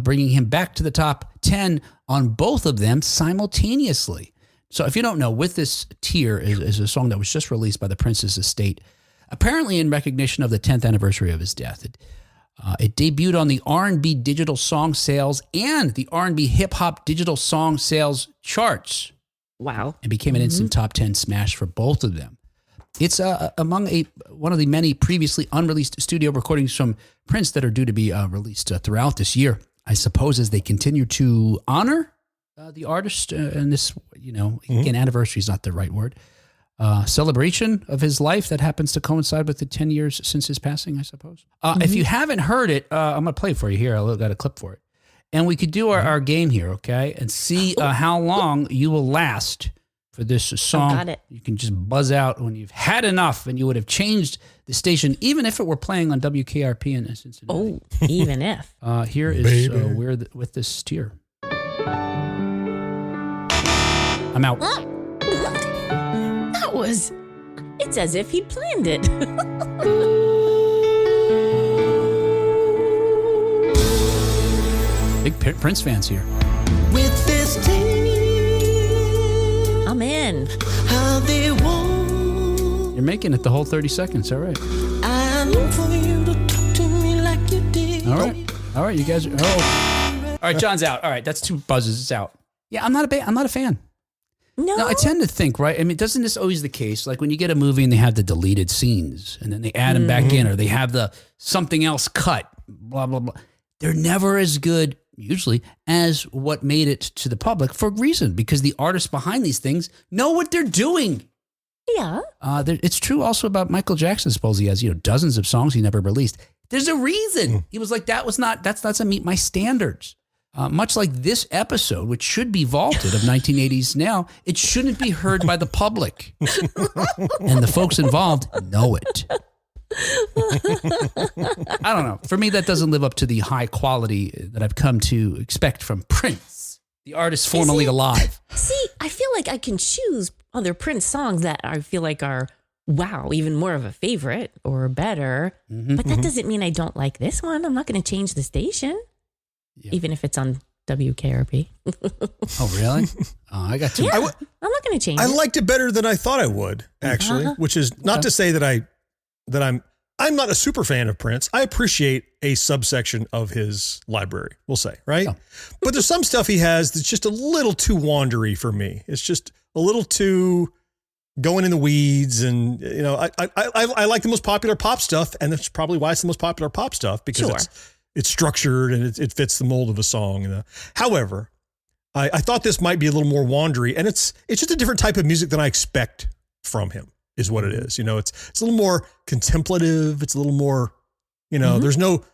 bringing him back to the top 10 on both of them simultaneously. So if you don't know, With This Tear is a song that was just released by the Prince's estate, apparently in recognition of the 10th anniversary of his death. It debuted on the R&B digital song sales and the R&B hip-hop digital song sales charts. Wow. And became an instant top 10 smash for both of them. It's among one of the many previously unreleased studio recordings from Prince that are due to be released throughout this year. I suppose as they continue to honor the artist and this, again, anniversary is not the right word, celebration of his life that happens to coincide with the 10 years since his passing, I suppose. If you haven't heard it, I'm going to play it for you here. I got a clip for it. And we could do our game here, okay? And see how long you will last for this song. Got it. You can just buzz out when you've had enough, and you would have changed the station, even if it were playing on WKRP in Cincinnati. Oh, even if. Here is With This Tear. I'm out. That was... It's as if he planned it. Big Prince fans here. With this team, I'm in. how they want. You're making it the whole 30 seconds. All right. And for you to talk to me like you did. All right. All right. You guys are. Oh. All right. John's out. All right. That's 2 buzzes. It's out. Yeah. I'm not a fan. No. Now, I tend to think, right? I mean, doesn't this always the case? Like when you get a movie and they have the deleted scenes and then they add them back in, or they have the something else cut, blah, blah, blah. They're never as good, usually, as what made it to the public for a reason, because the artists behind these things know what they're doing. Yeah. It's true also about Michael Jackson. Suppose he has, dozens of songs he never released. There's a reason. He was like, that's not to meet my standards. Much like this episode, which should be vaulted of 1980s now, it shouldn't be heard by the public. And the folks involved know it. I don't know. For me, that doesn't live up to the high quality that I've come to expect from Prince, the artist formerly alive. See, I feel like I can choose other Prince songs that I feel like are, wow, even more of a favorite or better. But that doesn't mean I don't like this one. I'm not going to change the station. Yeah. Even if it's on WKRP. Oh, really? I got to. Yeah, I'm not going to change it. I liked it better than I thought I would, actually, which is not to say that I'm not a super fan of Prince. I appreciate a subsection of his library, we'll say, right? Yeah. But there's some stuff he has that's just a little too wandery for me. It's just a little too going in the weeds, and I like the most popular pop stuff, and that's probably why it's the most popular pop stuff, because it's structured and it fits the mold of a song. However, I thought this might be a little more wandery, and it's just a different type of music than I expect from him, is what it is. It's a little more contemplative. It's a little more, there's no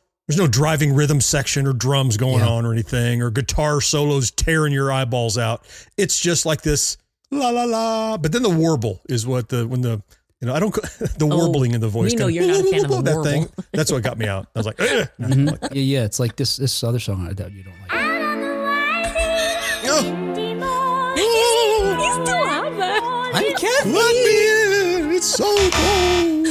driving rhythm section or drums going on or anything, or guitar solos tearing your eyeballs out. It's just like this la la la. But then the warble is what warbling in the voice. You're not a fan of the that warble. Thing. That's what got me out. I was like, yeah. It's like this other song that you don't like. He's still out there. I can't. Let me in. It's so cold.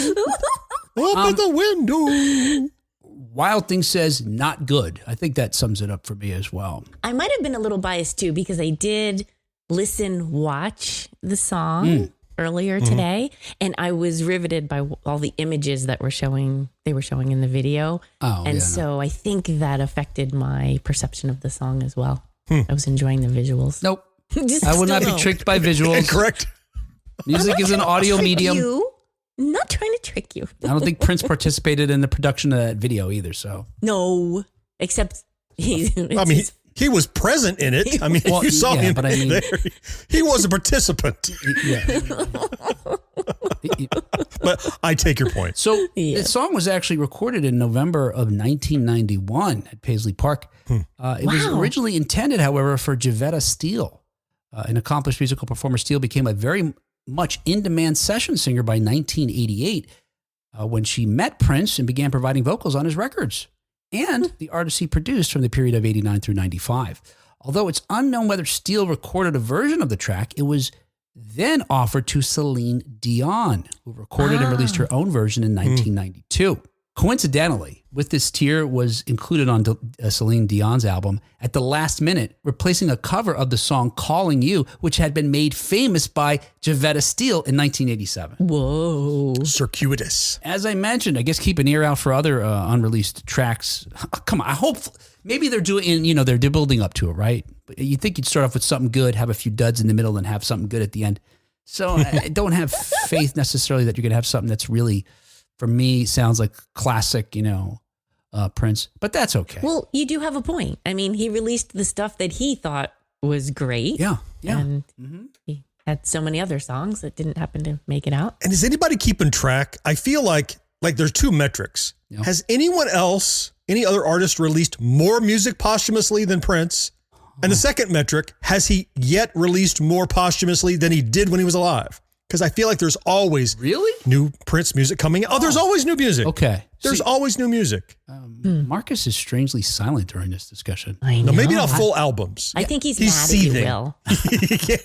Open the window. Wild Thing says not good. I think that sums it up for me as well. I might have been a little biased too, because I did watch the song earlier today, and I was riveted by all the images that they were showing in the video. So I think that affected my perception of the song as well. I was enjoying the visuals. Nope. I would not be tricked by visuals. Correct. Music is an audio medium. I'm not trying to trick you. I don't think Prince participated in the production of that video either. So no, except he was present in it. I mean, you saw him but there. He was a participant. But I take your point. So the song was actually recorded in November of 1991 at Paisley Park. It was originally intended, however, for Jevetta Steele. An accomplished musical performer, Steele became a very much in-demand session singer by 1988 when she met Prince and began providing vocals on his records and the artists he produced from the period of 89 through 95. Although it's unknown whether Steele recorded a version of the track, it was then offered to Celine Dion, who recorded and released her own version in 1992. Coincidentally, With This Tear was included on Celine Dion's album at the last minute, replacing a cover of the song Calling You, which had been made famous by Jevetta Steele in 1987. Whoa. Circuitous. As I mentioned, I guess keep an ear out for other unreleased tracks. Come on, I hope maybe they're doing, they're building up to it, right? But you think you'd start off with something good, have a few duds in the middle, and have something good at the end. So I don't have faith necessarily that you're going to have something that's really, for me, sounds like classic, Prince, but that's okay. Well, you do have a point. I mean, he released the stuff that he thought was great. Yeah. And he had so many other songs that didn't happen to make it out. And is anybody keeping track? I feel like there's two metrics. Yeah. Has anyone else, any other artist, released more music posthumously than Prince? And the second metric, has he yet released more posthumously than he did when he was alive? Because I feel like there's always new Prince music coming out. Oh, there's always new music. Okay. There's always new music. Marcus is strangely silent during this discussion. I know. No, maybe not full albums. I think he's mad, seething. if you will.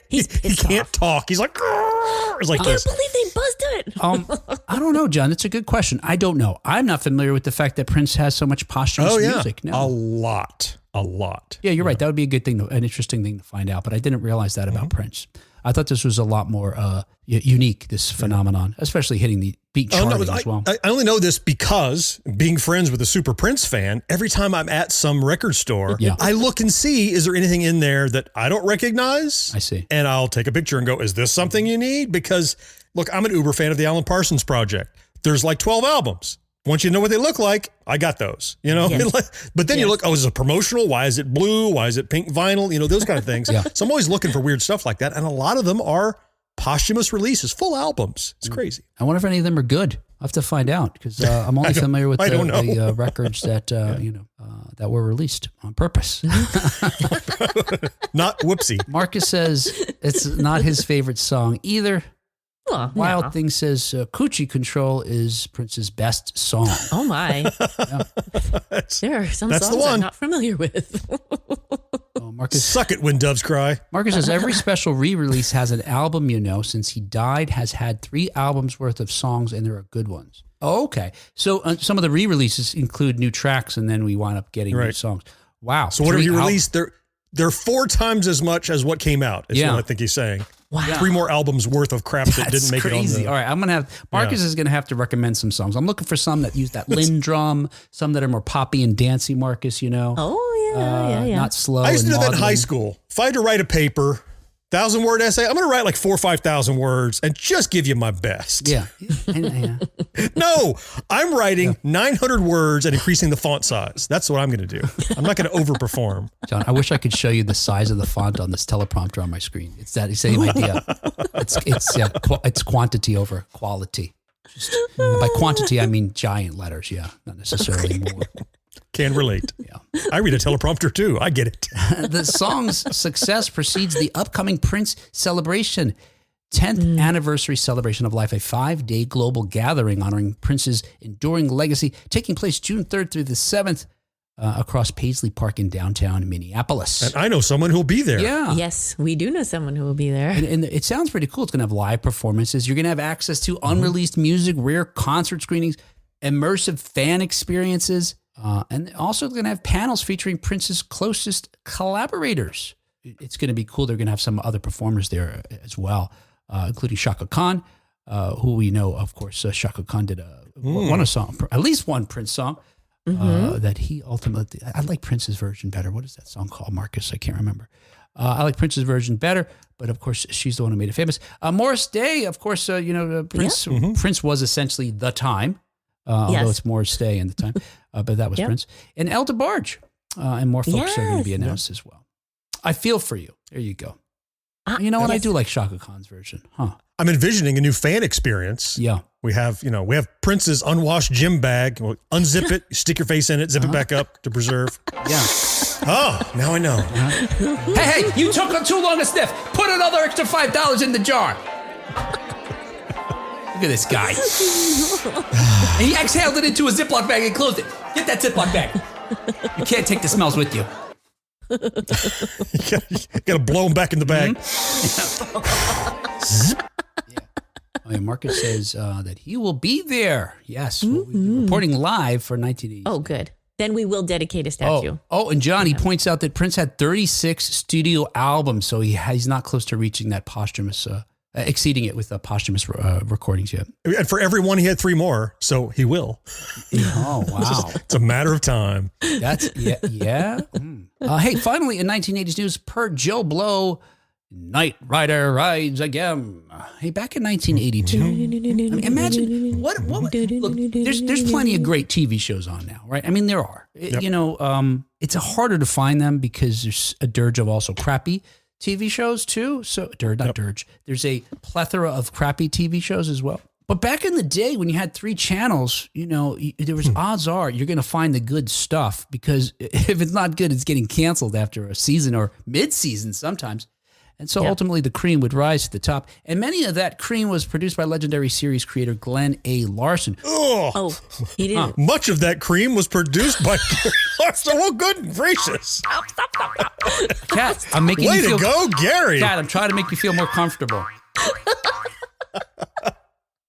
he can't talk. He's like, it's like I can't believe they buzzed it. I don't know, John. That's a good question. I don't know. I'm not familiar with the fact that Prince has so much posthumous music. No. A lot. a lot. Yeah, you're right. That would be a good thing, an interesting thing to find out. But I didn't realize that about Prince. I thought this was a lot more unique, this phenomenon, especially hitting the beat charting as well. I only know this because being friends with a super Prince fan, every time I'm at some record store, I look and see, is there anything in there that I don't recognize? I see. And I'll take a picture and go, is this something you need? Because, look, I'm an uber fan of the Alan Parsons Project. There's like 12 albums. Once you know what they look like, I got those, you know? Yes. But then you look, is it promotional? Why is it blue? Why is it pink vinyl? You know, those kind of things. So I'm always looking for weird stuff like that. And a lot of them are posthumous releases, full albums. It's crazy. I wonder if any of them are good. I'll have to find out because I'm only familiar with the records that, that were released on purpose. Not whoopsie. Marcus says it's not his favorite song either. Well, Wild Thing says Coochie Control is Prince's best song. Oh, my. There are some songs I'm not familiar with. Marcus, suck it when doves cry. Marcus says every special re-release has an album, since he died, has had 3 albums worth of songs, and there are good ones. Oh, okay. So some of the re-releases include new tracks, and then we wind up getting new songs. Wow. So whatever you released, they're 4 times as much as what came out, is what I think he's saying. Wow. 3 more albums worth of crap that didn't make crazy. it on All right, I'm gonna have Marcus is gonna have to recommend some songs. I'm looking for some that use that Lindrum, some that are more poppy and dancey. Marcus, Oh yeah. not slow. I used to do that in maudlin. high school. If I had to write a paper, 1,000-word essay, I'm going to write like 4,000 or 5,000 words and just give you my best. Yeah. No, I'm writing 900 words and increasing the font size. That's what I'm going to do. I'm not going to overperform. John, I wish I could show you the size of the font on this teleprompter on my screen. It's that same idea. It's quantity over quality. By quantity, I mean giant letters. Yeah, not necessarily more. Can relate. Yeah. I read a teleprompter too. I get it. The song's success precedes the upcoming Prince celebration, 10th anniversary celebration of life, a 5-day global gathering honoring Prince's enduring legacy, taking place June 3rd through the 7th across Paisley Park in downtown Minneapolis. And I know someone who'll be there. Yeah. Yes, we do know someone who will be there. And it sounds pretty cool. It's going to have live performances. You're going to have access to unreleased music, rare concert screenings, immersive fan experiences. And also going to have panels featuring Prince's closest collaborators. It's going to be cool. They're going to have some other performers there as well, including Shaka Khan, who we know, of course, Shaka Khan did a song, at least one Prince song that he ultimately, I like Prince's version better. What is that song called, Marcus? I can't remember. I like Prince's version better, but of course, she's the one who made it famous. Morris Day, of course, Prince. Yeah. Prince was essentially the time. Although it's Morris Day in the time, but that was Prince. And El DeBarge, and more folks are going to be announced as well. I feel for you. There you go. You know what? I do like Shaka Khan's version, huh? I'm envisioning a new fan experience. Yeah. We have Prince's unwashed gym bag. We'll unzip it, stick your face in it, zip it back up to preserve. Yeah. Oh, now I know. Hey, you took too long a sniff. Put another extra $5 in the jar. Look at this guy. And he exhaled it into a Ziploc bag and closed it. Get that Ziploc bag. You can't take the smells with you. You got to blow them back in the bag. Marcus says that he will be there. Yes. We'll be reporting live for 1980. Oh, good. Then we will dedicate a statue. And John, he points out that Prince had 36 studio albums, so he's not close to reaching that posthumous exceeding it with the posthumous recordings yet. And for every one, he had 3 more, so he will. Oh, wow. It's a matter of time. That's, yeah. Hey, finally, in 1980s news, per Joe Blow, Knight Rider rides again. Hey, back in 1982, I mean, imagine what look, there's plenty of great TV shows on now, right? I mean, there are. It's harder to find them because there's a dirge of also crappy TV shows too. So dirge. There's a plethora of crappy TV shows as well. But back in the day when you had 3 channels, there was odds are you're going to find the good stuff because if it's not good, it's getting canceled after a season or mid-season sometimes. And so ultimately the cream would rise to the top. And many of that cream was produced by legendary series creator Glenn A. Larson. Oh, he did. Much of that cream was produced by Larson. Oh, good gracious. Kat, I'm making Way you feel... to go, Gary. Kat, I'm trying to make you feel more comfortable.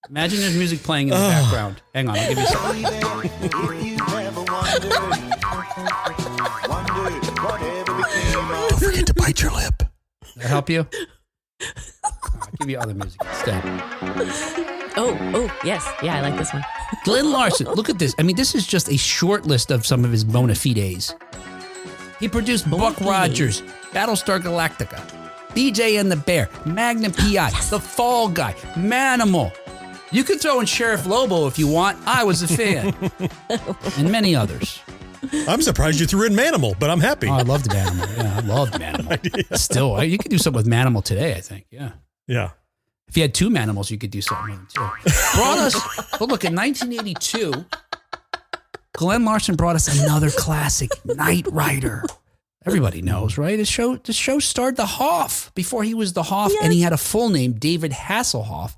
Imagine there's music playing in the background. Hang on, I'll give you something. forget to bite your lip. That help you? I'll give you other music instead. Oh, yes. Yeah, I like this one. Glenn Larson, look at this. I mean, this is just a short list of some of his bona fides. He produced Buck Rogers, Battlestar Galactica, BJ and the Bear, Magnum P.I., The Fall Guy, Manimal. You could throw in Sheriff Lobo if you want. I was a fan. And many others. I'm surprised you threw in Manimal, but I'm happy. Oh, I loved Manimal. Yeah, I loved Manimal. Yeah. Still, you could do something with Manimal today, I think. Yeah. Yeah. If you had two Manimals, you could do something with them too. Brought us, but look, in 1982, Glenn Larson brought us another classic, Knight Rider. Everybody knows, right? The show starred the Hoff before he was the Hoff, and he had a full name, David Hasselhoff.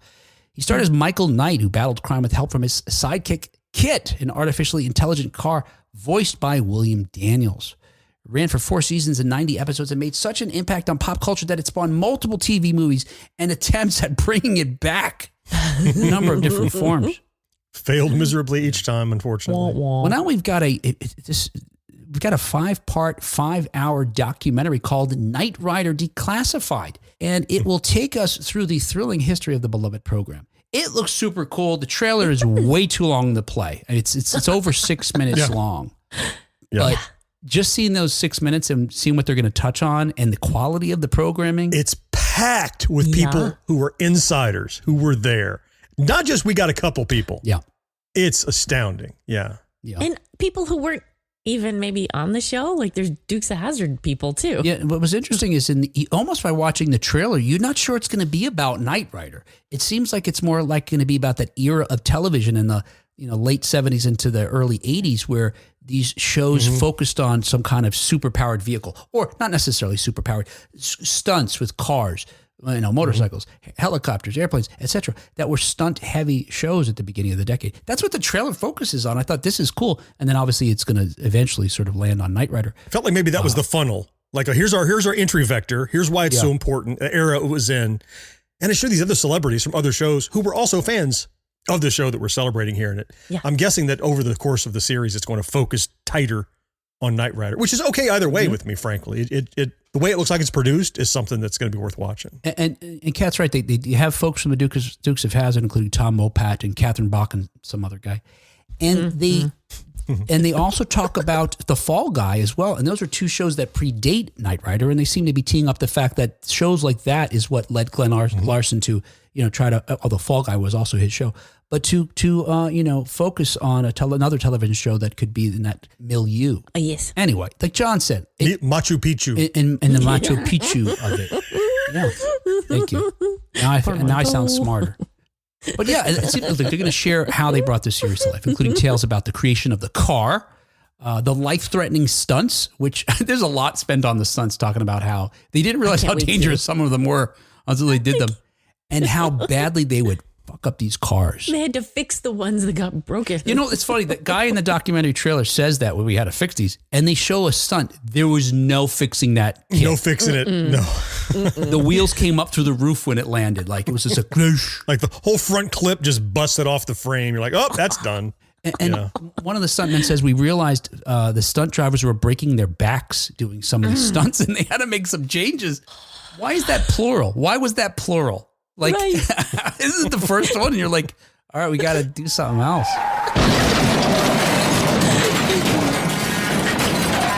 He started as Michael Knight, who battled crime with help from his sidekick, Kit, an artificially intelligent car voiced by William Daniels. It ran for 4 seasons and 90 episodes and made such an impact on pop culture that it spawned multiple TV movies and attempts at bringing it back in a number of different forms. Failed miserably each time, unfortunately. Well, now we've got a 5-part, 5-hour documentary called Knight Rider Declassified, and it will take us through the thrilling history of the beloved program. It looks super cool. The trailer is way too long to play. It's over 6 minutes long. Yeah. But just seeing those 6 minutes and seeing what they're going to touch on and the quality of the programming. It's packed with people who were insiders, who were there. Not just we got a couple people. Yeah. It's astounding. Yeah. And people who weren't even maybe on the show, like there's Dukes of Hazzard people too. Yeah, what was interesting is almost by watching the trailer, you're not sure it's going to be about Knight Rider. It seems like it's more like going to be about that era of television in the late 70s into the early 80s where these shows focused on some kind of superpowered vehicle, or not necessarily superpowered, stunts with cars, motorcycles, helicopters, airplanes, etc. that were stunt-heavy shows at the beginning of the decade. That's what the trailer focuses on. I thought this is cool, and then obviously it's going to eventually sort of land on Knight Rider. I felt like maybe that was the funnel. Like, here's our entry vector. Here's why it's so important. The era it was in, and it showed these other celebrities from other shows who were also fans of the show that we're celebrating here. And I'm guessing that over the course of the series, it's going to focus tighter on Knight Rider, which is okay either way with me, frankly. The way it looks like it's produced is something that's going to be worth watching. And Kat's right. They have folks from the Dukes of Hazzard, including Tom Mopat and Catherine Bach and some other guy. And they also talk about The Fall Guy as well. And those are 2 shows that predate Knight Rider. And they seem to be teeing up the fact that shows like that is what led Glenn Larson to, try to, The Fall Guy was also his show, but to focus on another television show that could be in that milieu. Yes. Anyway, like John said. Machu Picchu. In the Machu Picchu of it. Yeah. Thank you. Now I sound smarter. But yeah, it seems like they're going to share how they brought this series to life, including tales about the creation of the car, the life-threatening stunts, which there's a lot spent on the stunts, talking about how they didn't realize how dangerous some of them were until they did them, and how badly they would fuck up these cars. They had to fix the ones that got broken. It's funny. The guy in the documentary trailer says that when we had to fix these, and they show a stunt. There was no fixing that kit. No fixing it. No. The wheels came up through the roof when it landed. Like it was just a like the whole front clip just busted off the frame. You're like, oh, that's done. And one of the stuntmen says, we realized the stunt drivers were breaking their backs doing some of these stunts, and they had to make some changes. Why is that plural? Why was that plural? Like, this is the first one, and you're like, all right, we got to do something else.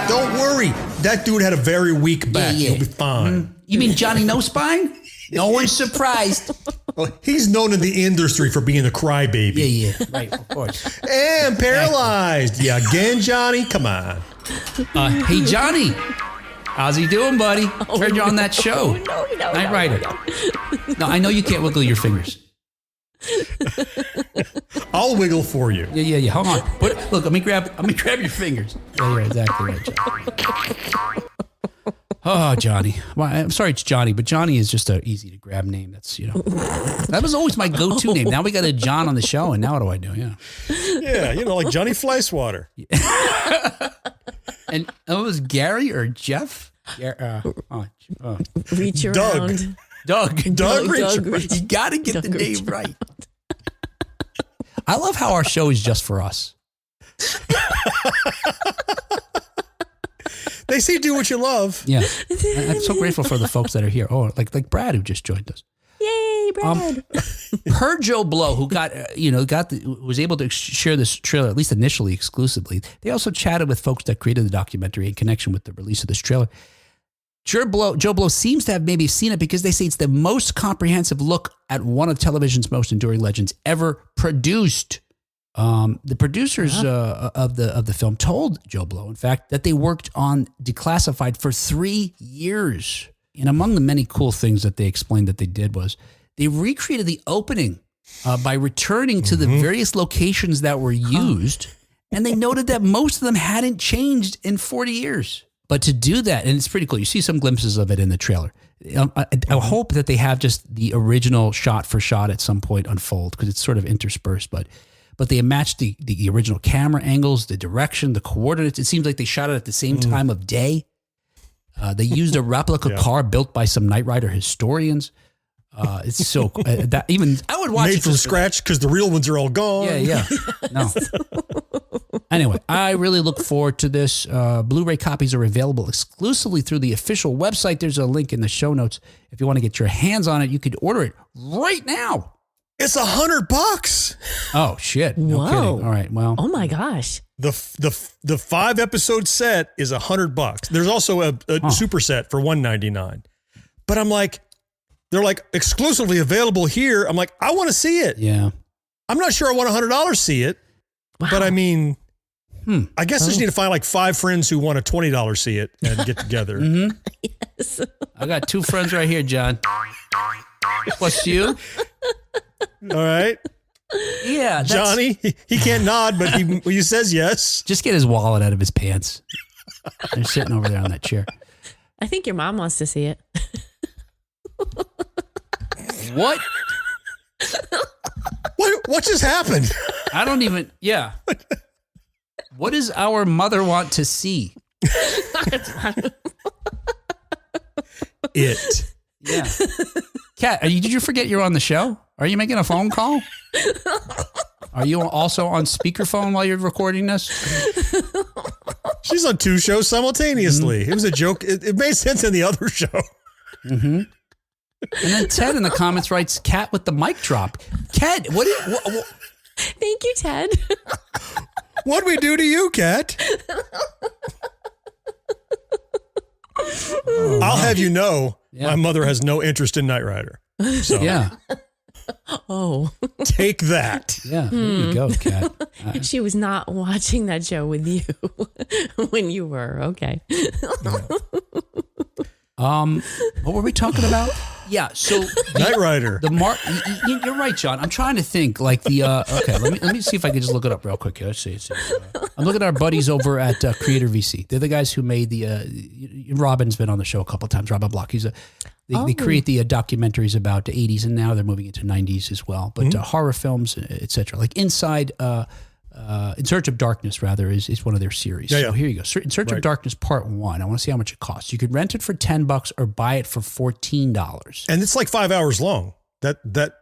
Don't worry. That dude had a very weak back. He'll be fine. You mean Johnny No Spine? No one's surprised. Well, he's known in the industry for being a crybaby. Yeah, right, of course. And paralyzed. Yeah, again, Johnny? Come on. Hey, Johnny. How's he doing, buddy? Heard you on that show. No. Knight Rider. No, I know you can't wiggle your fingers. I'll wiggle for you. Yeah. Hold on. Look, let me grab your fingers. Yeah, exactly right, Johnny. Oh, Johnny. Well, I'm sorry it's Johnny, but Johnny is just an easy to grab name. That's, that was always my go-to name. Now we got a John on the show, and now what do I do? Yeah, like Johnny Fleiswater. And it was Gary or Jeff? Reach around. Doug. Reach. You got to get the name right. I love how our show is just for us. They say do what you love. Yeah. I'm so grateful for the folks that are here. Oh, like Brad, who just joined us. Yay, Brad. Per Joe Blow, who was able to share this trailer, at least initially exclusively. They also chatted with folks that created the documentary in connection with the release of this trailer. Joe Blow seems to have maybe seen it because they say it's the most comprehensive look at one of television's most enduring legends ever produced. The producers of the film told Joe Blow, in fact, that they worked on Declassified for 3 years. And among the many cool things that they explained that they did was they recreated the opening by returning to the various locations that were used. And they noted that most of them hadn't changed in 40 years. But to do that, and it's pretty cool. You see some glimpses of it in the trailer. I hope that they have just the original shot for shot at some point unfold because it's sort of interspersed. But they matched the original camera angles, the direction, the coordinates. It seems like they shot it at the same time of day. They used a replica car built by some Knight Rider historians. It's so that even I would watch made it from scratch because the real ones are all gone. Yeah. No. Anyway, I really look forward to this. Blu-ray copies are available exclusively through the official website. There's a link in the show notes. If you want to get your hands on it, you could order it right now. It's $100. Oh shit! No Whoa. kidding. All right. Well. Oh my gosh. The 5-episode set is $100. There's also a super set for $199. But I'm like, they're like exclusively available here. I'm like, I want to see it. Yeah. I'm not sure I want $100 see it. Wow. But I mean, I guess I just need to find like 5 friends who want a $20 see it and get together. Yes. I got 2 friends right here, John. What's you? All right. Yeah, Johnny, he can't nod, but he says yes. Just get his wallet out of his pants. They're sitting over there on that chair. I think your mom wants to see it. What? What just happened? I don't even. Yeah. What does our mother want to see? It. Yeah. Kat, did you forget you're on the show? Are you making a phone call? Are you also on speakerphone while you're recording this? She's on 2 shows simultaneously. It was a joke. It made sense in the other show. Mm-hmm. And then Ted in the comments writes, "Cat with the mic drop." Ted, what? Thank you, Ted. What'd we do to you, Kat? I'll have you know, my mother has no interest in Knight Rider. So Yeah. Oh. take that. Yeah. There you go, Kat. She was not watching that show with you when you were. Okay. What were we talking about? Yeah, so Knight Rider. You're right, John. I'm trying to think like the okay. Let me see if I can just look it up real quick here. Let's see. I'm looking at our buddies over at Creator VC. They're the guys who made the. Robin's been on the show a couple of times. Robin Block. They create the documentaries about the 80s, and now they're moving into 90s as well. But horror films, etc. Like Inside. In Search of Darkness, rather, is one of their series. So here you go. In Search of Darkness Part 1. I want to see how much it costs. You could rent it for $10 or buy it for $14. And it's like 5 hours long. That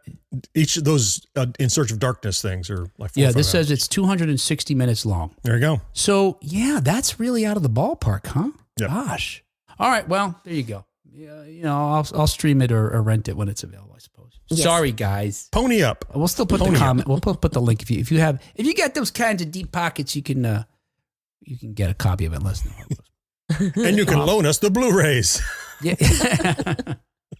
each of those In Search of Darkness things are like 4 or 5 this hours. says it's 260 minutes long. There you go. So, yeah, that's really out of the ballpark, huh? Yep. Gosh. All right, well, there you go. Yeah, I'll stream it or rent it when it's available, I suppose. Yes. Sorry, guys. Pony up. We'll still put the comment. We'll put the link if you get those kinds of deep pockets, you can get a copy of it. Let us know. And you can loan us the Blu-rays. Yeah.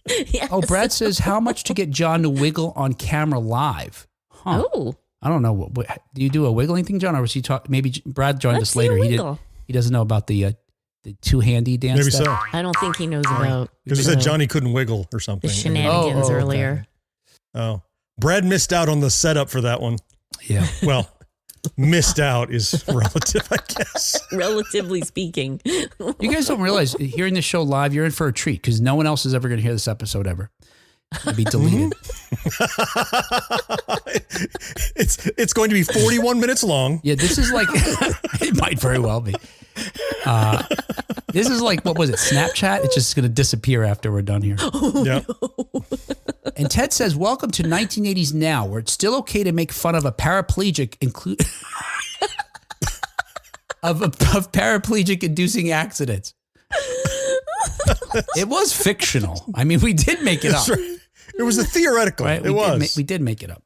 Yes. Oh, Brad says, how much to get John to wiggle on camera live? Huh. Oh. I don't know. What do you do a wiggling thing, John, or was he talk? Maybe Brad joined Let's us later. see a wiggle. He doesn't know about the two-handy dance. Maybe step. so. I don't think he knows about Because it said Johnny couldn't wiggle or something. the shenanigans okay. earlier. Oh. Brad missed out on the setup for that one. Yeah. Well, missed out is relative, I guess. Relatively speaking. You guys don't realize hearing this show live, you're in for a treat because no one else is ever going to hear this episode ever. It'll be deleted. It's going to be 41 minutes long. Yeah, this is like it might very well be. This is like, what was it, Snapchat? It's just going to disappear after we're done here. Yeah. And Ted says, welcome to 1980s now, where it's still okay to make fun of a paraplegic of paraplegic inducing accidents. It was fictional. I mean, we did make it up. Right. It was a theoretical. Right? We did make it up.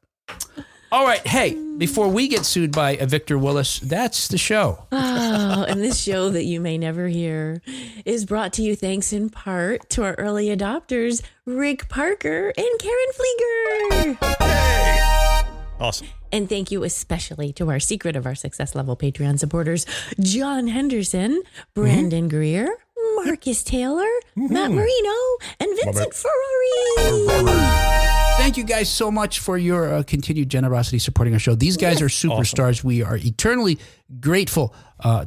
All right. Hey, before we get sued by Victor Willis, that's the show. Oh, and this show that you may never hear is brought to you thanks in part to our early adopters, Rick Parker and Karen Flieger. Hey. Awesome. And thank you especially to our Secret of Our Success Level Patreon supporters, John Henderson, Brandon Greer, Marcus Taylor, Matt Marino, and Vincent Ferrari. Thank you guys so much for your continued generosity supporting our show. These guys are superstars. Awesome. We are eternally grateful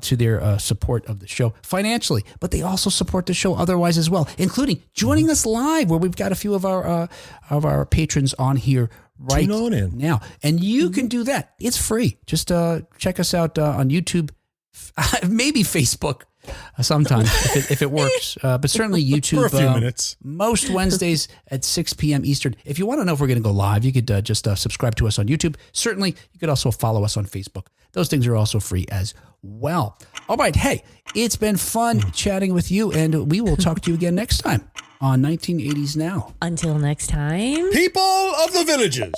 to their support of the show financially, but they also support the show otherwise as well, including joining us live, where we've got a few of our patrons on here right now. And you can do that. It's free. Just check us out on YouTube, maybe Facebook. Sometimes if it works, but certainly YouTube for a few minutes. Most Wednesdays at 6 p.m. Eastern. If you want to know if we're going to go live, you could just subscribe to us on YouTube. Certainly, you could also follow us on Facebook. Those things are also free as well. All right, hey, it's been fun chatting with you, and we will talk to you again next time on 1980s Now. Until next time, people of the villages.